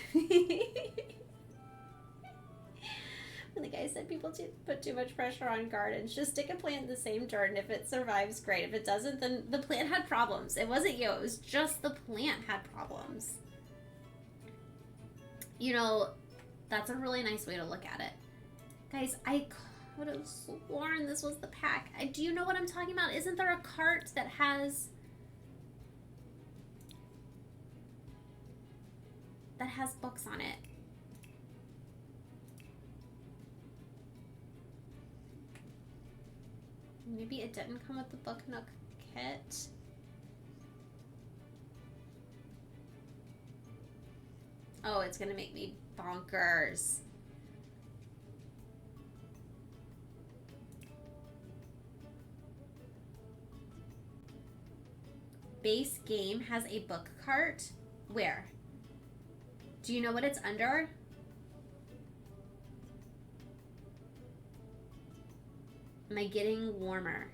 And the guy said people put too much pressure on gardens. Just stick a plant in the same dirt, and if it survives, great. If it doesn't, then the plant had problems. It wasn't you. It was just the plant had problems. You know, that's a really nice way to look at it. Guys, I could have sworn this was the pack. Do you know what I'm talking about? Isn't there a cart that has books on it? Maybe it didn't come with the Book Nook kit. Oh, it's gonna make me bonkers. Base game has a book cart. Where? Do you know what it's under? Am I getting warmer?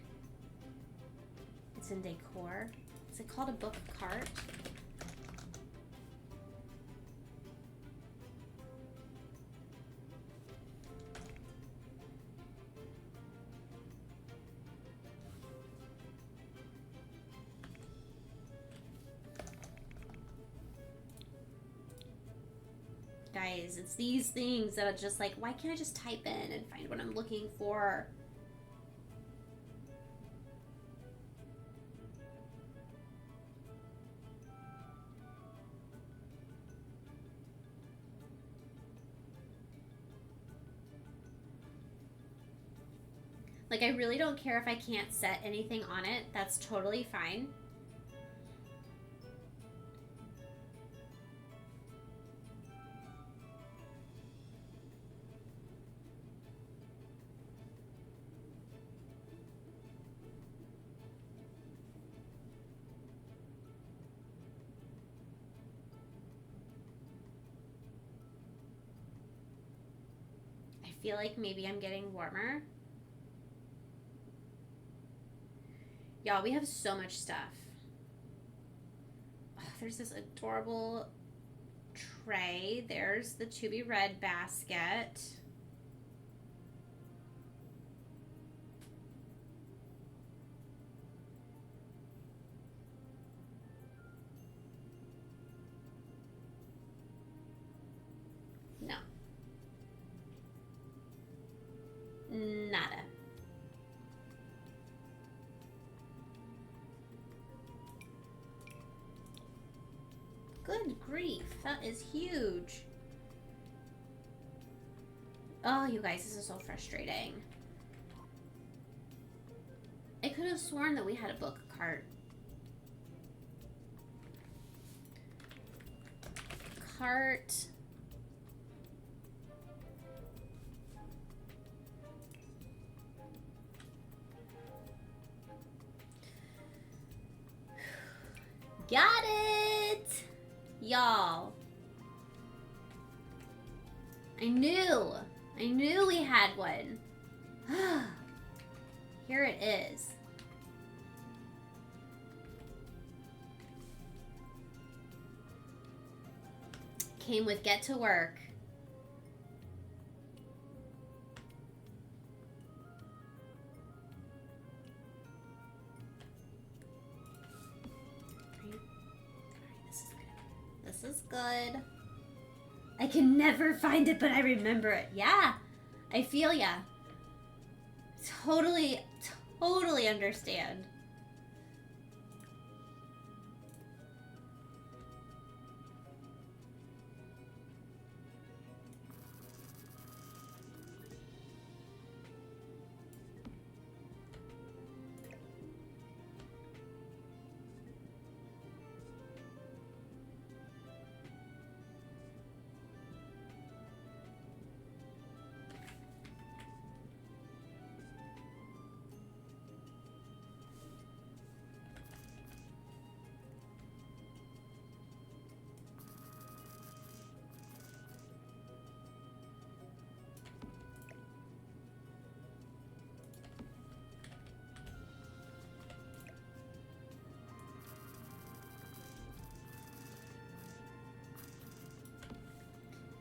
It's in decor. Is it called a book cart? Guys, it's these things that are just like, why can't I just type in and find what I'm looking for? Like, I really don't care if I can't set anything on it. That's totally fine. I feel like maybe I'm getting warmer. Y'all, we have so much stuff. Oh, there's this adorable tray. There's the To Be Read basket. No. Nada. Good grief, that is huge. Oh, you guys, this is so frustrating. I could have sworn that we had a book cart. Cart. Got it! Y'all. I knew we had one. Here it is. Came with Get to Work. This is good. I can never find it, but I remember it. Yeah, I feel ya. Totally understand.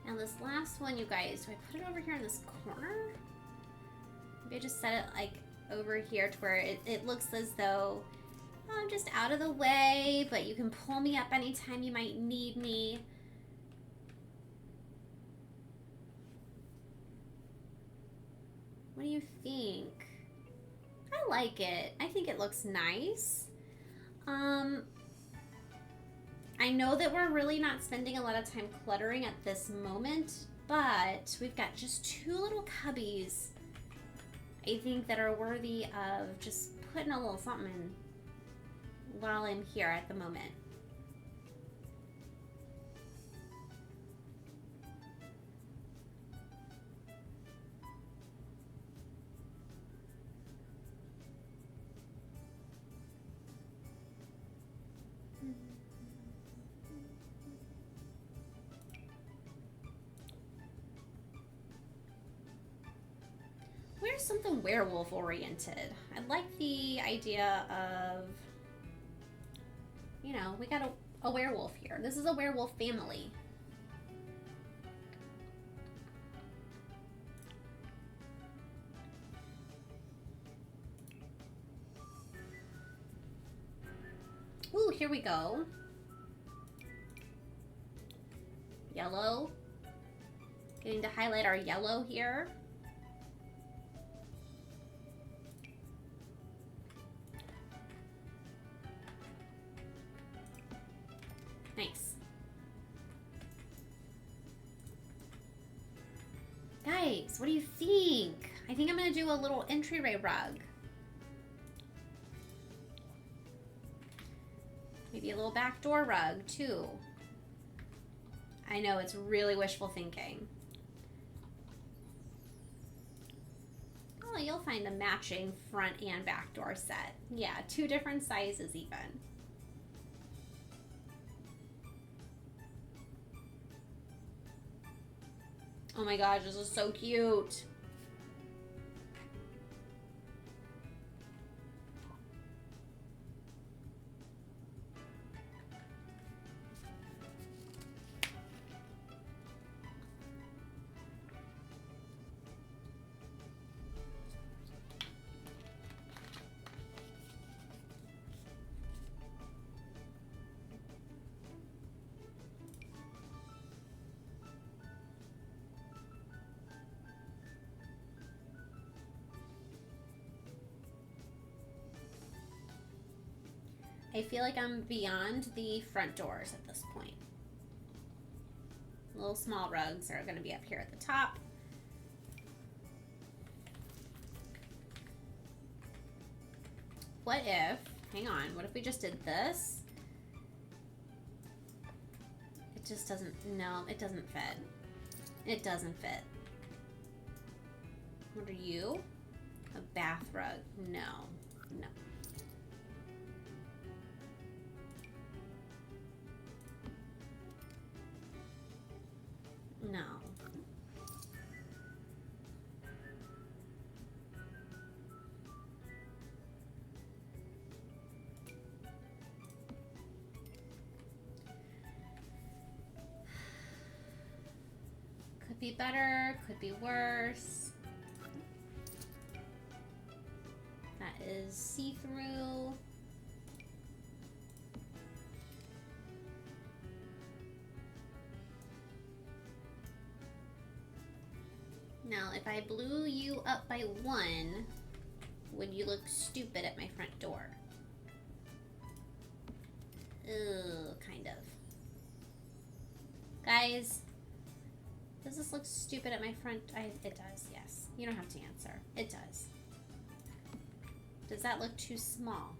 Now this last one, you guys, do I put it over here in this corner? Maybe I just set it like over here to where it looks as though I'm just out of the way, but you can pull me up anytime you might need me. What do you think? I like it. I think it looks nice. I know that we're really not spending a lot of time cluttering at this moment, but we've got just 2 little cubbies I think that are worthy of just putting a little something in while I'm here at the moment. Where's something werewolf oriented? I like the idea of, you know, we got a werewolf here. This is a werewolf family. Ooh, here we go. Yellow. Getting to highlight our yellow here. Nice. Guys, what do you think? I think I'm going to do a little entryway rug. Maybe a little backdoor rug, too. I know, it's really wishful thinking. Oh, you'll find a matching front and backdoor set. Yeah, 2 different sizes even. Oh my gosh, this is so cute. I feel like I'm beyond the front doors at this point. Little small rugs are going to be up here at the top. What if, hang on, what if we just did this? It just doesn't, no, it doesn't fit. It doesn't fit. What are you? A bath rug? No, no. No. Could be better, could be worse. That is see-through. Now, if I blew you up by 1, would you look stupid at my front door? Ugh, kind of. Guys, does this look stupid at my front? It does, yes. You don't have to answer. It does. Does that look too small?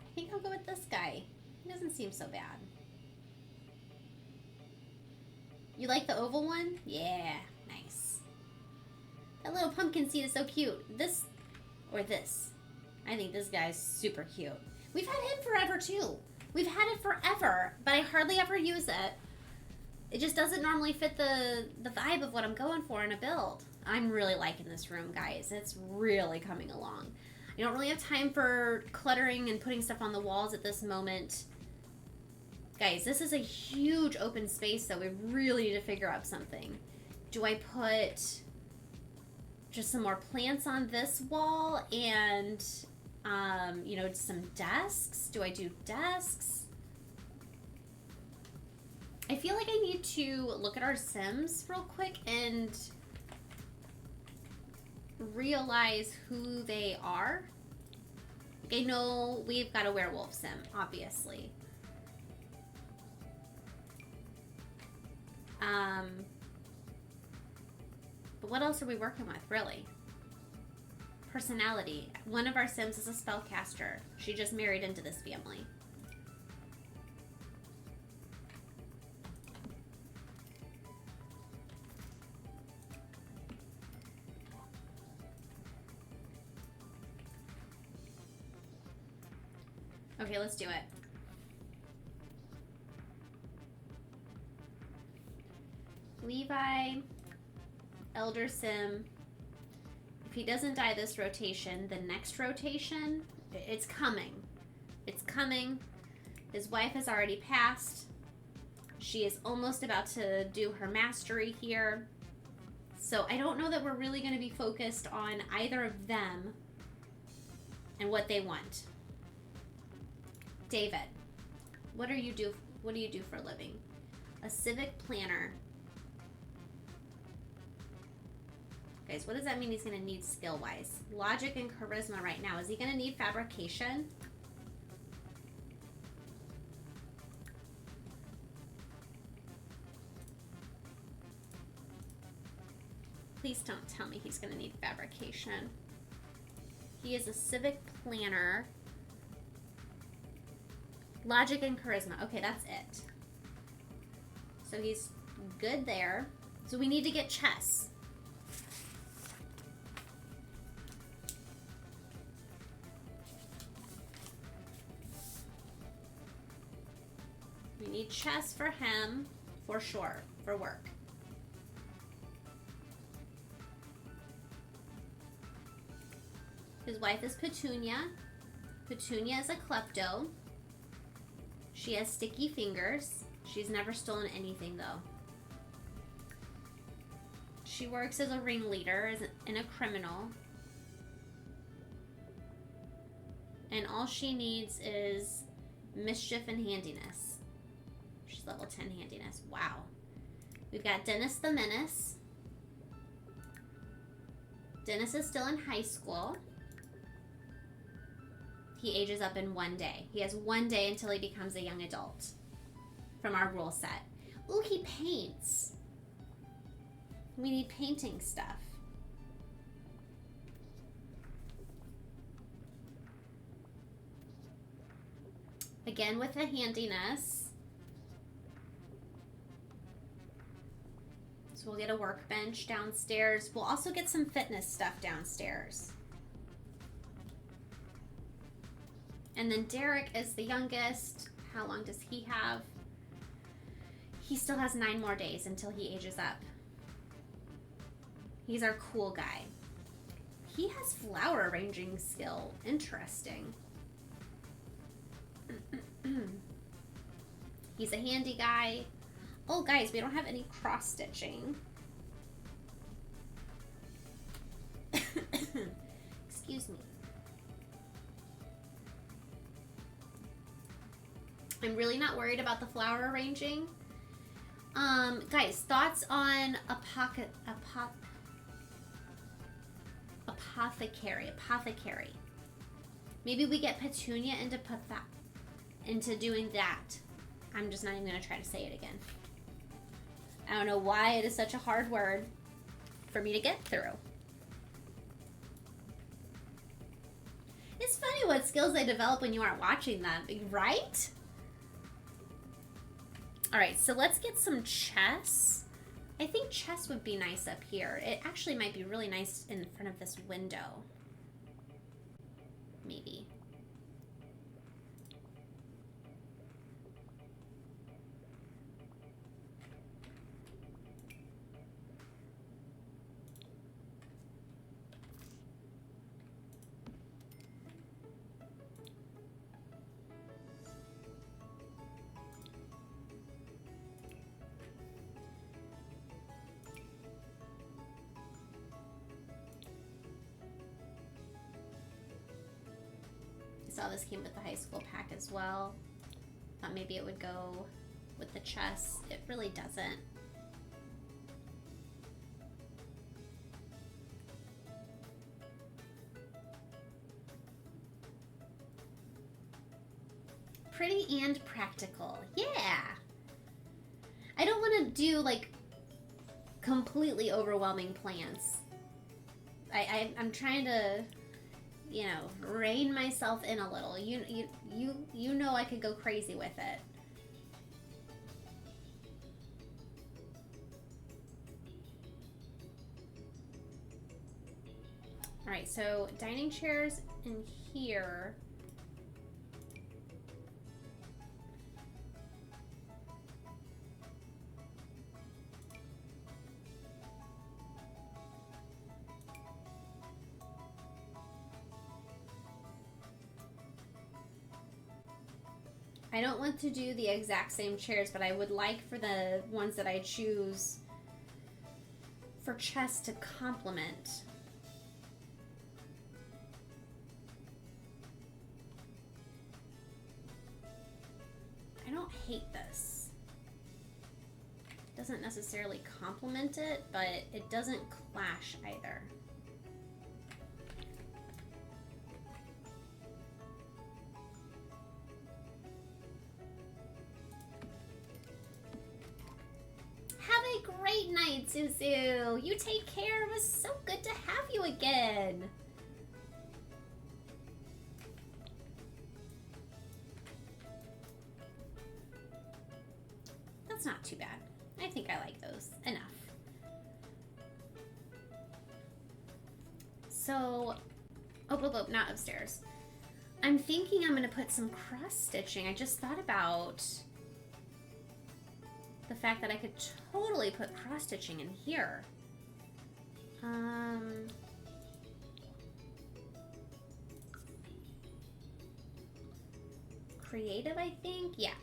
I think I'll go with this guy. He doesn't seem so bad. You like the oval one? Yeah, nice. That little pumpkin seed is so cute. This Or this. I think this guy's super cute. We've had him forever too. We've had it forever, but I hardly ever use it. It just doesn't normally fit the vibe of what I'm going for in a build. I'm really liking this room, guys. It's really coming along. I don't really have time for cluttering and putting stuff on the walls at this moment. Guys, this is a huge open space, so we really need to figure out something. Do I put just some more plants on this wall and, you know, some desks? Do I do desks? I feel like I need to look at our Sims real quick and realize who they are. I know we've got a werewolf sim, obviously. But what else are we working with, really? Personality. One of our Sims is a spellcaster. She just married into this family. Okay, let's do it. Levi, Elder Sim. If he doesn't die this rotation, the next rotation, it's coming. It's coming. His wife has already passed. She is almost about to do her mastery here. So I don't know that we're really going to be focused on either of them and what they want. David, what do you do for a living? A civic planner. Guys, what does that mean he's going to need skill-wise? Logic and charisma right now. Is he going to need fabrication? Please don't tell me he's going to need fabrication. He is a civic planner. Logic and charisma. Okay, that's it. So he's good there. So we need to get chess. We need chess for him, for sure, for work. His wife is Petunia. Petunia is a klepto. She has sticky fingers. She's never stolen anything, though. She works as a ringleader and a criminal. And all she needs is mischief and handiness. She's level 10 handiness. Wow. We've got Dennis the Menace. Dennis is still in high school. He ages up in 1 day. He has 1 day until he becomes a young adult from our rule set. Ooh, he paints. We need painting stuff. Again with the handiness. So we'll get a workbench downstairs. We'll also get some fitness stuff downstairs. And then Derek is the youngest. How long does he have? He still has 9 more days until he ages up. He's our cool guy. He has flower arranging skill. Interesting. He's a handy guy. Oh, guys, we don't have any cross-stitching. Excuse me. I'm really not worried about the flower arranging. Guys, thoughts on apothecary. Maybe we get Petunia into doing that. I'm just not even going to try to say it again. I don't know why it is such a hard word for me to get through. It's funny what skills they develop when you aren't watching them, right? All right, so let's get some chess. I think chess would be nice up here. It actually might be really nice in front of this window. maybe. I saw this came with the high school pack as well. Thought maybe it would go with the chess. It really doesn't. Pretty and practical. Yeah. I don't want to do like completely overwhelming plans. I'm trying to, you know, rein myself in a little. You know I could go crazy with it. All right, so dining chairs in here. I don't want to do the exact same chairs, but I would like for the ones that I choose for chess to complement. I don't hate this. It doesn't necessarily complement it, but it doesn't clash either. Great night, Suzu. You take care. It was so good to have you again. That's not too bad. I think I like those enough. So, oh, not upstairs. I'm thinking I'm going to put some cross stitching. I just thought about the fact that I could totally put cross stitching in here. Creative, I think? Yeah.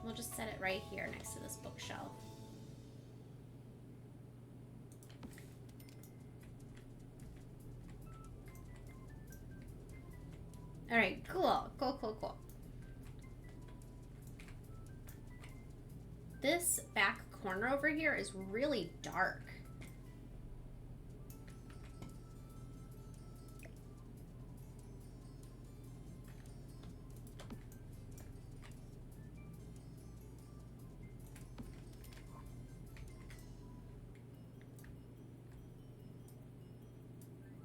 We'll just set it right here next to this bookshelf. All right, cool. This back corner over here is really dark.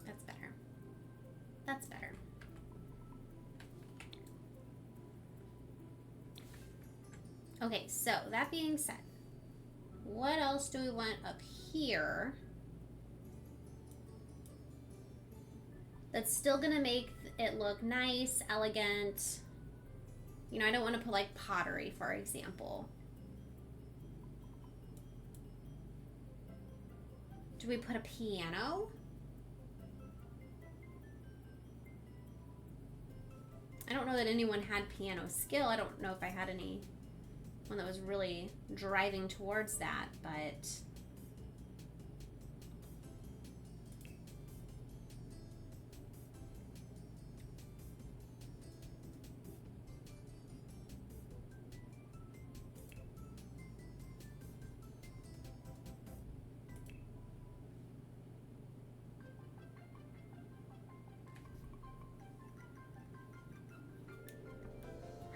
That's better. That's better. Okay, so that being said, what else do we want up here that's still gonna make it look nice, elegant? You know, I don't want to put like pottery, for example. Do we put a piano? I don't know that anyone had piano skill. I don't know if I had any one that was really driving towards that, but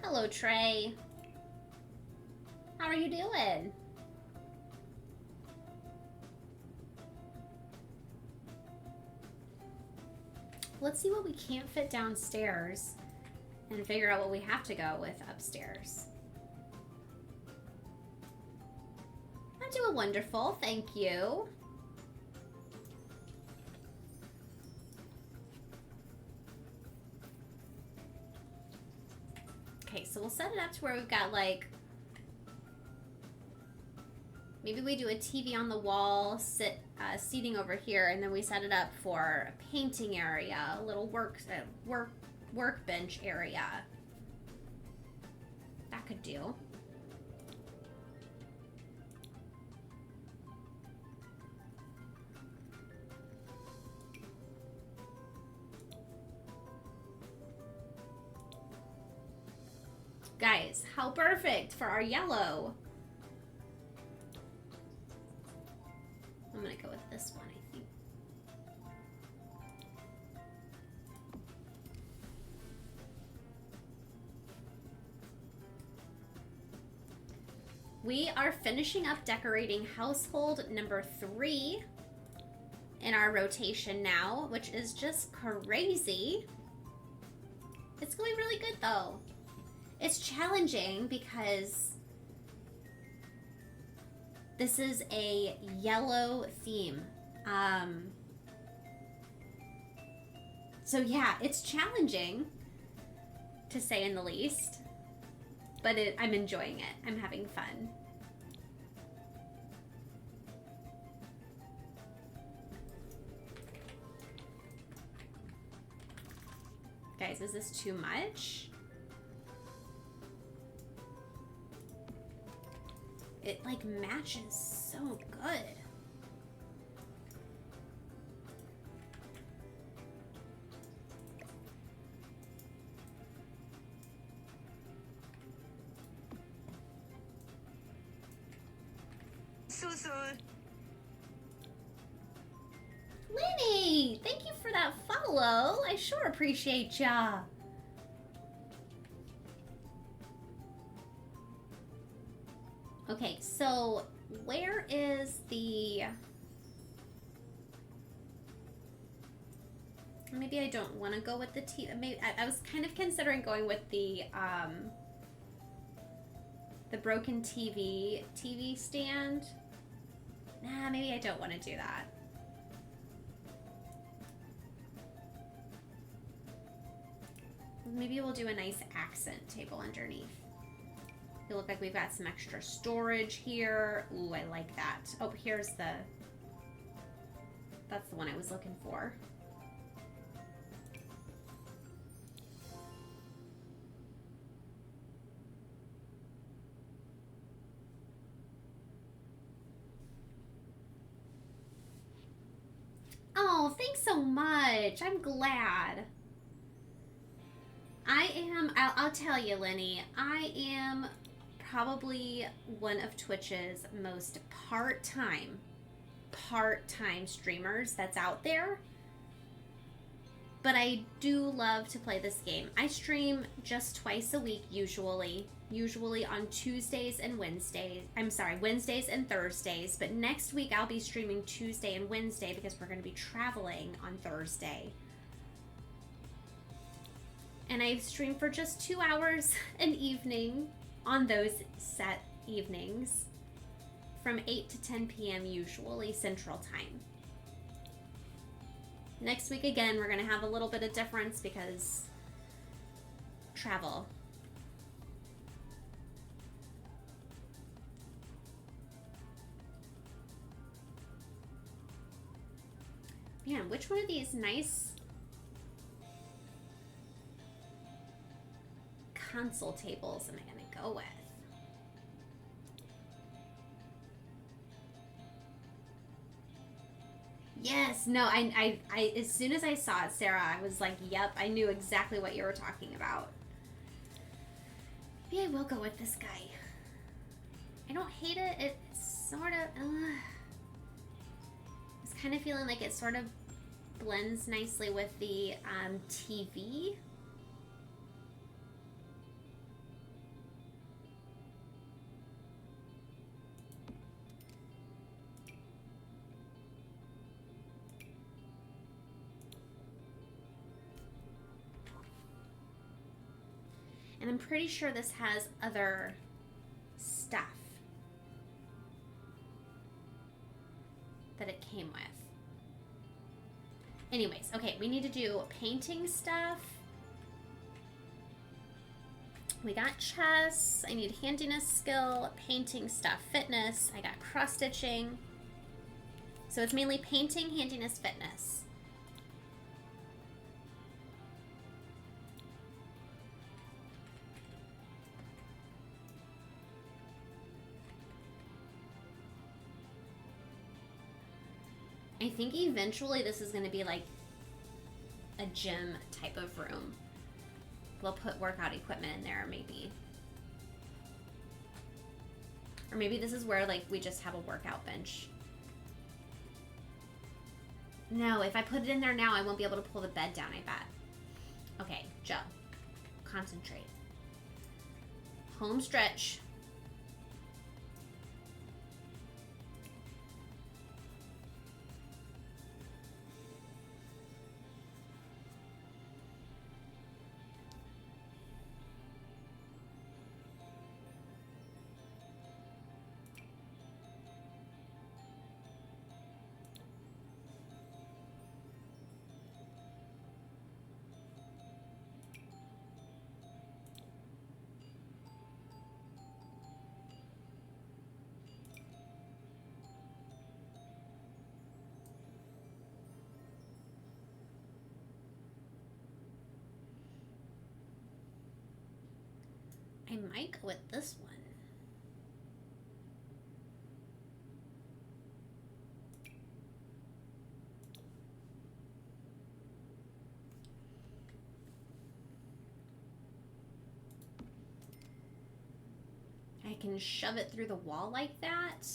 hello, Trey. How are you doing? Let's see what we can't fit downstairs and figure out what we have to go with upstairs. I'm doing wonderful, thank you. Okay, so we'll set it up to where we've got like, maybe we do a TV on the wall, seating over here, and then we set it up for a painting area, a little workbench area. That could do. Guys, how perfect for our yellow. I'm gonna go with this one, I think. We are finishing up decorating household number 3 in our rotation now, which is just crazy. It's going really good though. It's challenging because this is a yellow theme. So yeah, it's challenging to say in the least, but I'm enjoying it. I'm having fun. Guys, is this too much? It like matches so good. Susu. Lenny, thank you for that follow. I sure appreciate ya. Okay, so where is the... Maybe I don't want to go with the TV. Maybe I was kind of considering going with the broken TV stand. Nah, maybe I don't want to do that. Maybe we'll do a nice accent table underneath. It'll look like we've got some extra storage here. Ooh, I like that. Oh, here's that's the one I was looking for. Oh, thanks so much. I'm glad. I'll tell you, Lenny, I am probably one of Twitch's most part-time streamers that's out there. But I do love to play this game. I stream just twice a week usually on Tuesdays and Wednesdays. I'm sorry, Wednesdays and Thursdays. But next week I'll be streaming Tuesday and Wednesday because we're going to be traveling on Thursday. And I stream for just 2 hours an evening on those set evenings from 8 to 10 p.m. usually Central Time. Next week again, we're going to have a little bit of difference because travel. Man, which one of these nice console tables am I going to go with? Yes, no, I as soon as I saw it, Sarah, I was like, yep, I knew exactly what you were talking about. Maybe I will go with this guy. I don't hate it. It's sort of, I was kind of feeling like it sort of blends nicely with the TV. And I'm pretty sure this has other stuff that it came with. Anyways, okay, we need to do painting stuff. We got chess. I need handiness skill, painting stuff, fitness. I got cross stitching. So it's mainly painting, handiness, fitness. I think eventually this is going to be like a gym type of room. We'll put workout equipment in there, maybe. Or maybe this is where like we just have a workout bench. No, if I put it in there now, I won't be able to pull the bed down, I bet. Okay, Joe, concentrate. Home stretch. I might go with this one. I can shove it through the wall like that.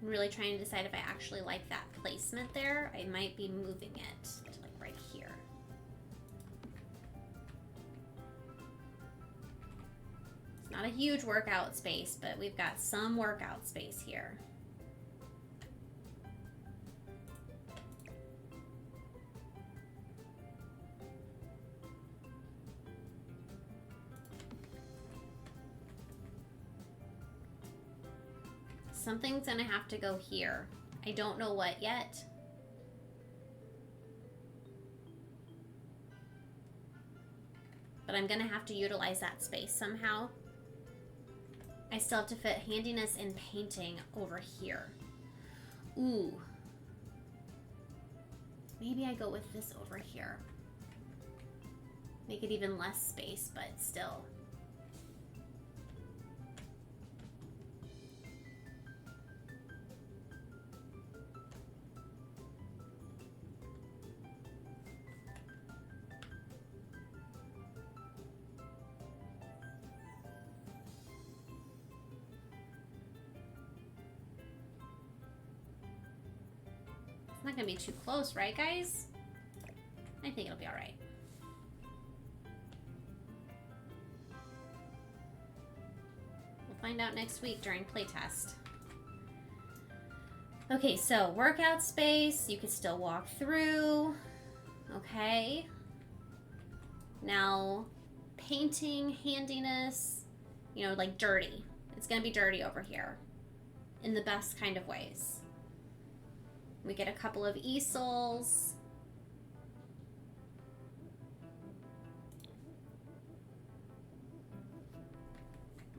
I'm really trying to decide if I actually like that placement there. I might be moving it to like right here. It's not a huge workout space, but we've got some workout space here. Something's gonna have to go here. I don't know what yet. But I'm gonna have to utilize that space somehow. I still have to fit handiness and painting over here. Ooh. Maybe I go with this over here. Make it even less space, but still. It's not gonna be too close, right, guys? I think it'll be all right. We'll find out next week during playtest. Okay, so workout space, you can still walk through. Okay. Now, painting, handiness, you know, like dirty. It's gonna be dirty over here in the best kind of ways. We get a couple of easels.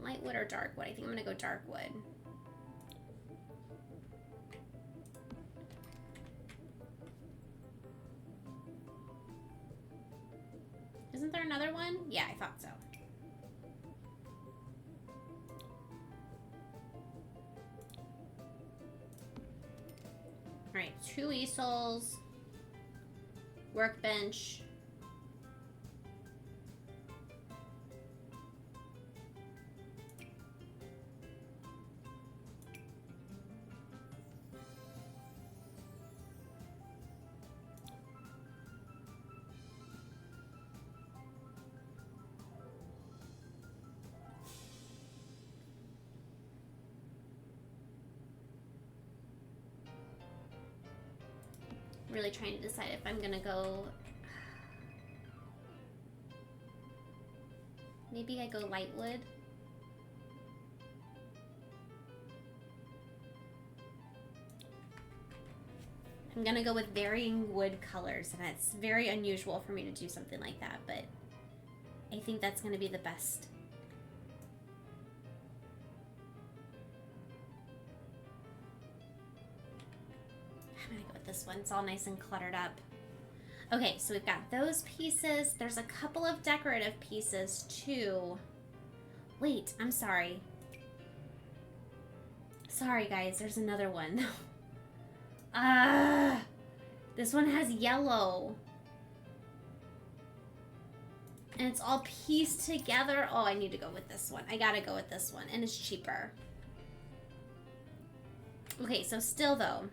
Light wood or dark wood? I think I'm gonna go dark wood. Isn't there another one? Yeah, I thought so. All right, 2 easels, workbench. Really trying to decide if I'm gonna go... Maybe I go light wood. I'm gonna go with varying wood colors, and it's very unusual for me to do something like that, but I think that's gonna be the best. I'm gonna go with this one. It's all nice and cluttered up. Okay, so we've got those pieces. There's a couple of decorative pieces too. Wait, I'm sorry. Sorry guys, there's another one. This one has yellow. And it's all pieced together. Oh, I need to go with this one. I gotta go with this one, and it's cheaper. Okay, so still though.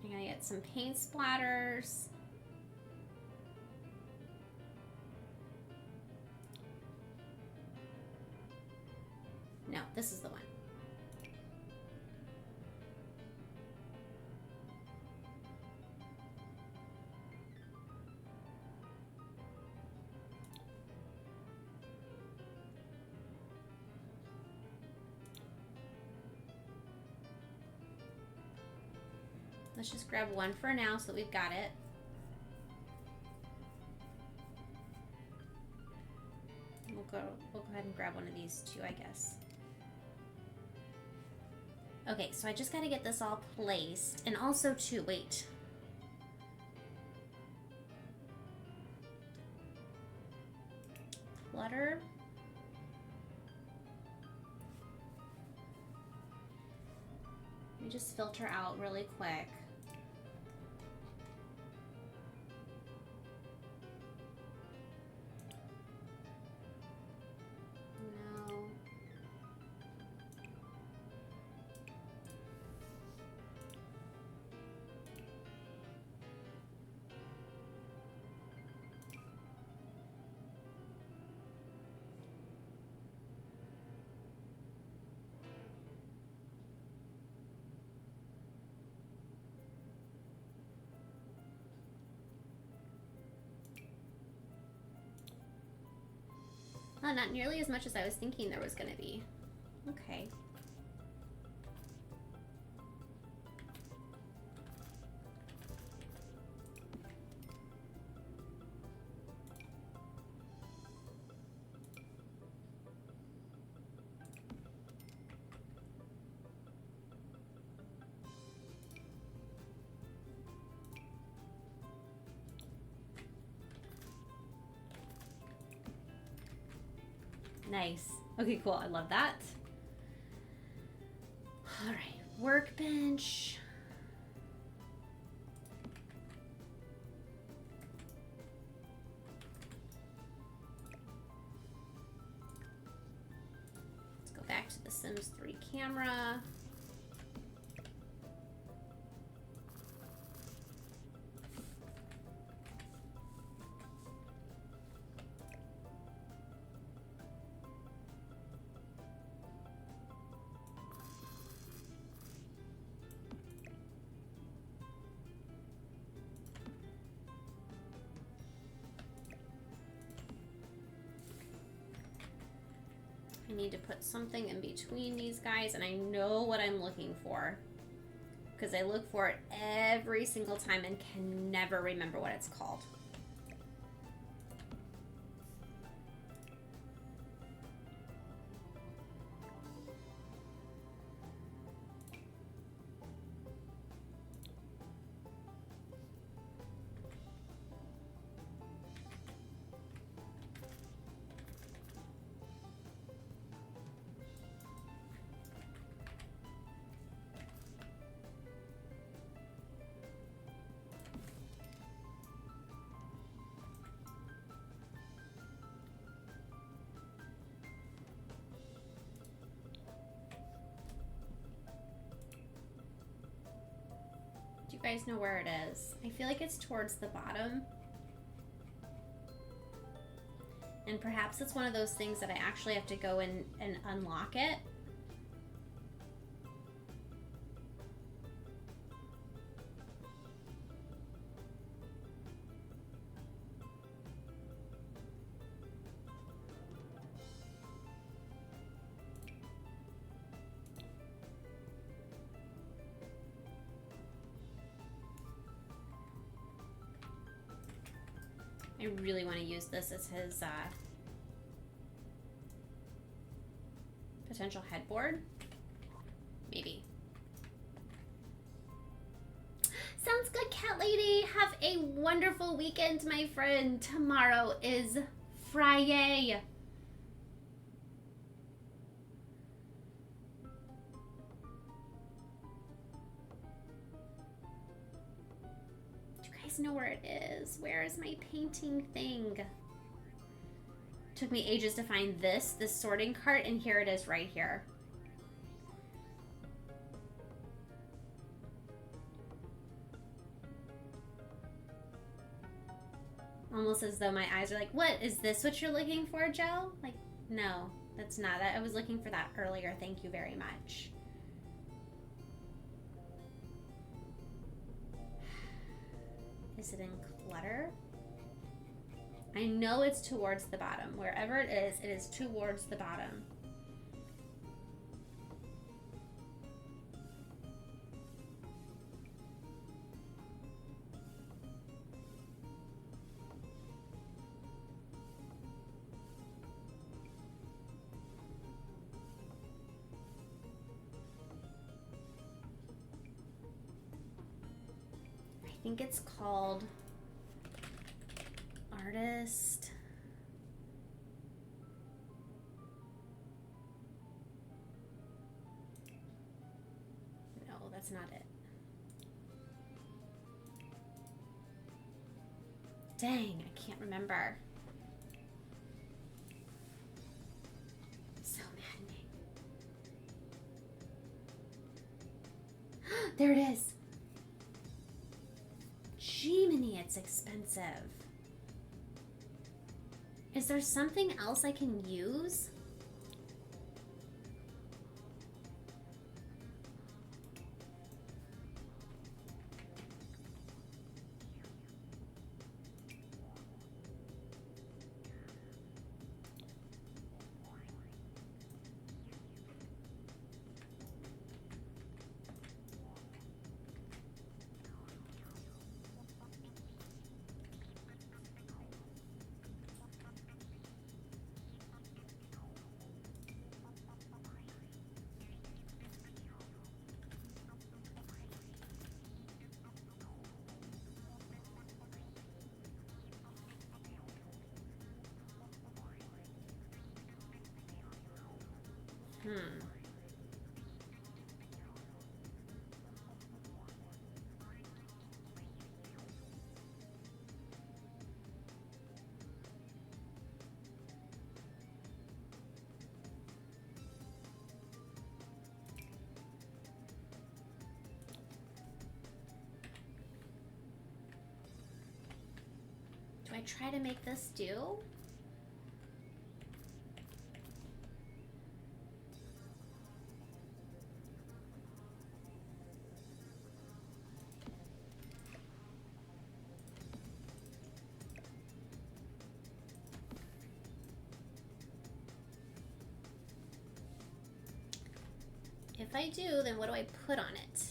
I'm gonna get some paint splatters. No, this is the one. Let's just grab one for now so that we've got it. We'll go ahead and grab one of these too, I guess. Okay, so I just gotta get this all placed. And also too, wait. Clutter. Let me just filter out really quick. No. Oh, not nearly as much as I was thinking there was gonna be. Okay. Nice. Okay, cool. I love that. All right, workbench. Let's go back to the Sims 3 camera. I need to put something in between these guys, and I know what I'm looking for because I look for it every single time and can never remember what it's called. Do you guys know where it is? I feel like it's towards the bottom. And perhaps it's one of those things that I actually have to go in and unlock it. I really want to use this as his potential headboard. Maybe. Sounds good, cat lady. Have a wonderful weekend, my friend. Tomorrow is Friday. Do you guys know where it is? Where is my painting thing? Took me ages to find this sorting cart, and here it is right here. Almost as though my eyes are like, what? Is this what you're looking for, Joe? Like, no, that's not that. I was looking for that earlier. Thank you very much. Is it in clutter? I know it's towards the bottom. Wherever it is towards the bottom. I think it's called Artist. No, that's not it. Dang, I can't remember. So maddening. There it is. Jiminy, it's expensive. Is there something else I can use? Do I try to make this do? If I do, then what do I put on it?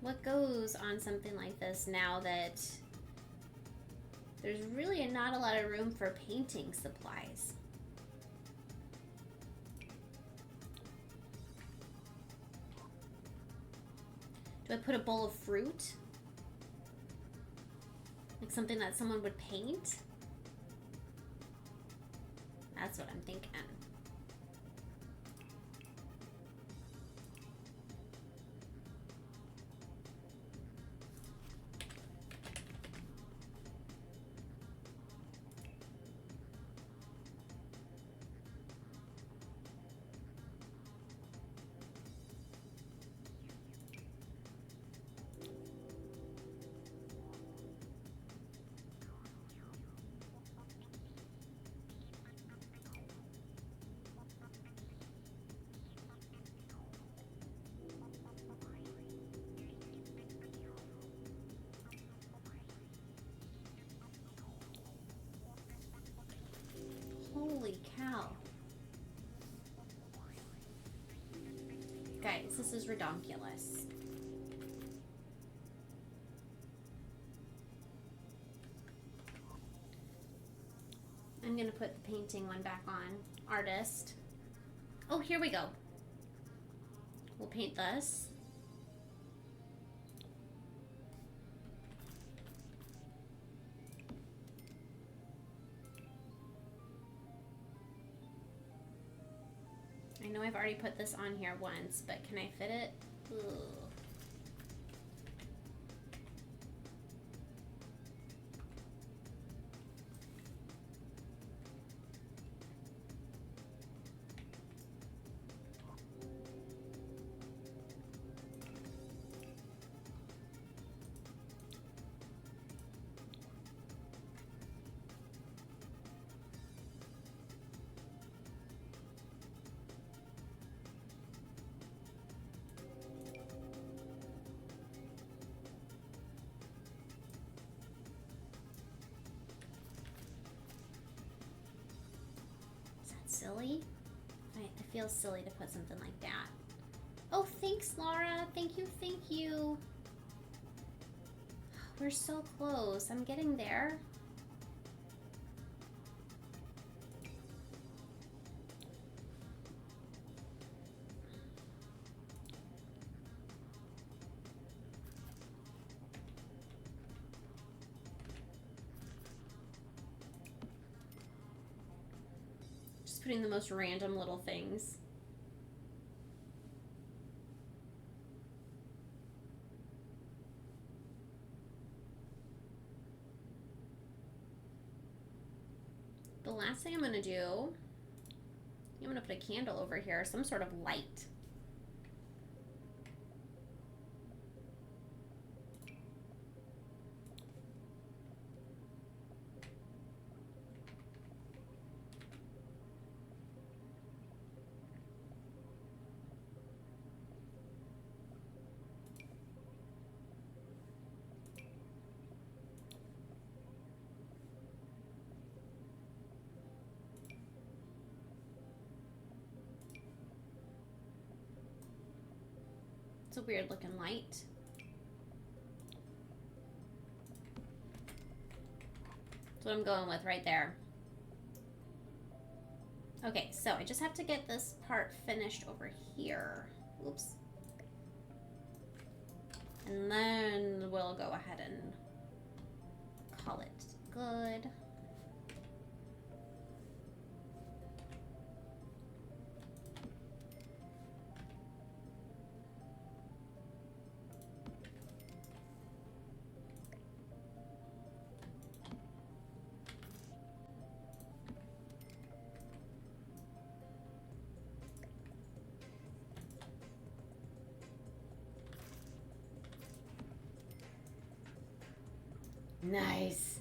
What goes on something like this now that there's really not a lot of room for painting supplies? Do I put a bowl of fruit? Like something that someone would paint? That's what I'm thinking. This is redonkulous. I'm gonna put the painting one back on. Artist. Oh, here we go. We'll paint this. I know I've already put this on here once, but can I fit it? Ugh. Silly? I feel silly to put something like that. Oh, thanks, Laura. Thank you, thank you. We're so close. I'm getting there. Putting the most random little things. The last thing I'm gonna do, I'm gonna put a candle over here, some sort of light. It's a weird looking light. That's what I'm going with right there. Okay, so I just have to get this part finished over here. Oops. And then we'll go ahead and call it good. Nice.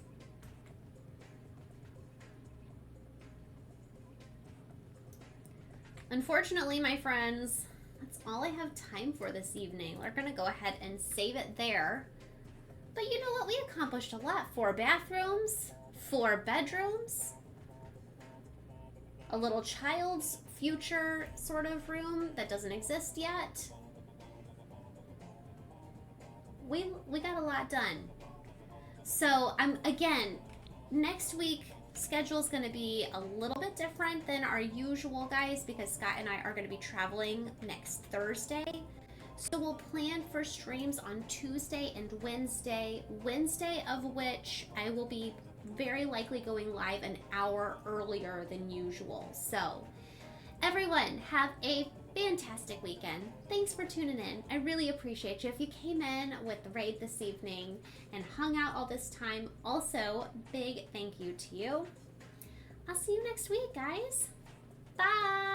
Unfortunately, my friends, that's all I have time for this evening. We're gonna go ahead and save it there. But you know what? We accomplished a lot. 4 bathrooms, 4 bedrooms, a little child's future sort of room that doesn't exist yet. We got a lot done. So again, next week schedule is going to be a little bit different than our usual, guys, because Scott and I are going to be traveling next Thursday. So we'll plan for streams on Tuesday and Wednesday. Wednesday of which I will be very likely going live an hour earlier than usual. So everyone, have a fantastic weekend. Thanks for tuning in. I really appreciate you. If you came in with the raid this evening and hung out all this time, also big thank you to you. I'll see you next week, guys. Bye.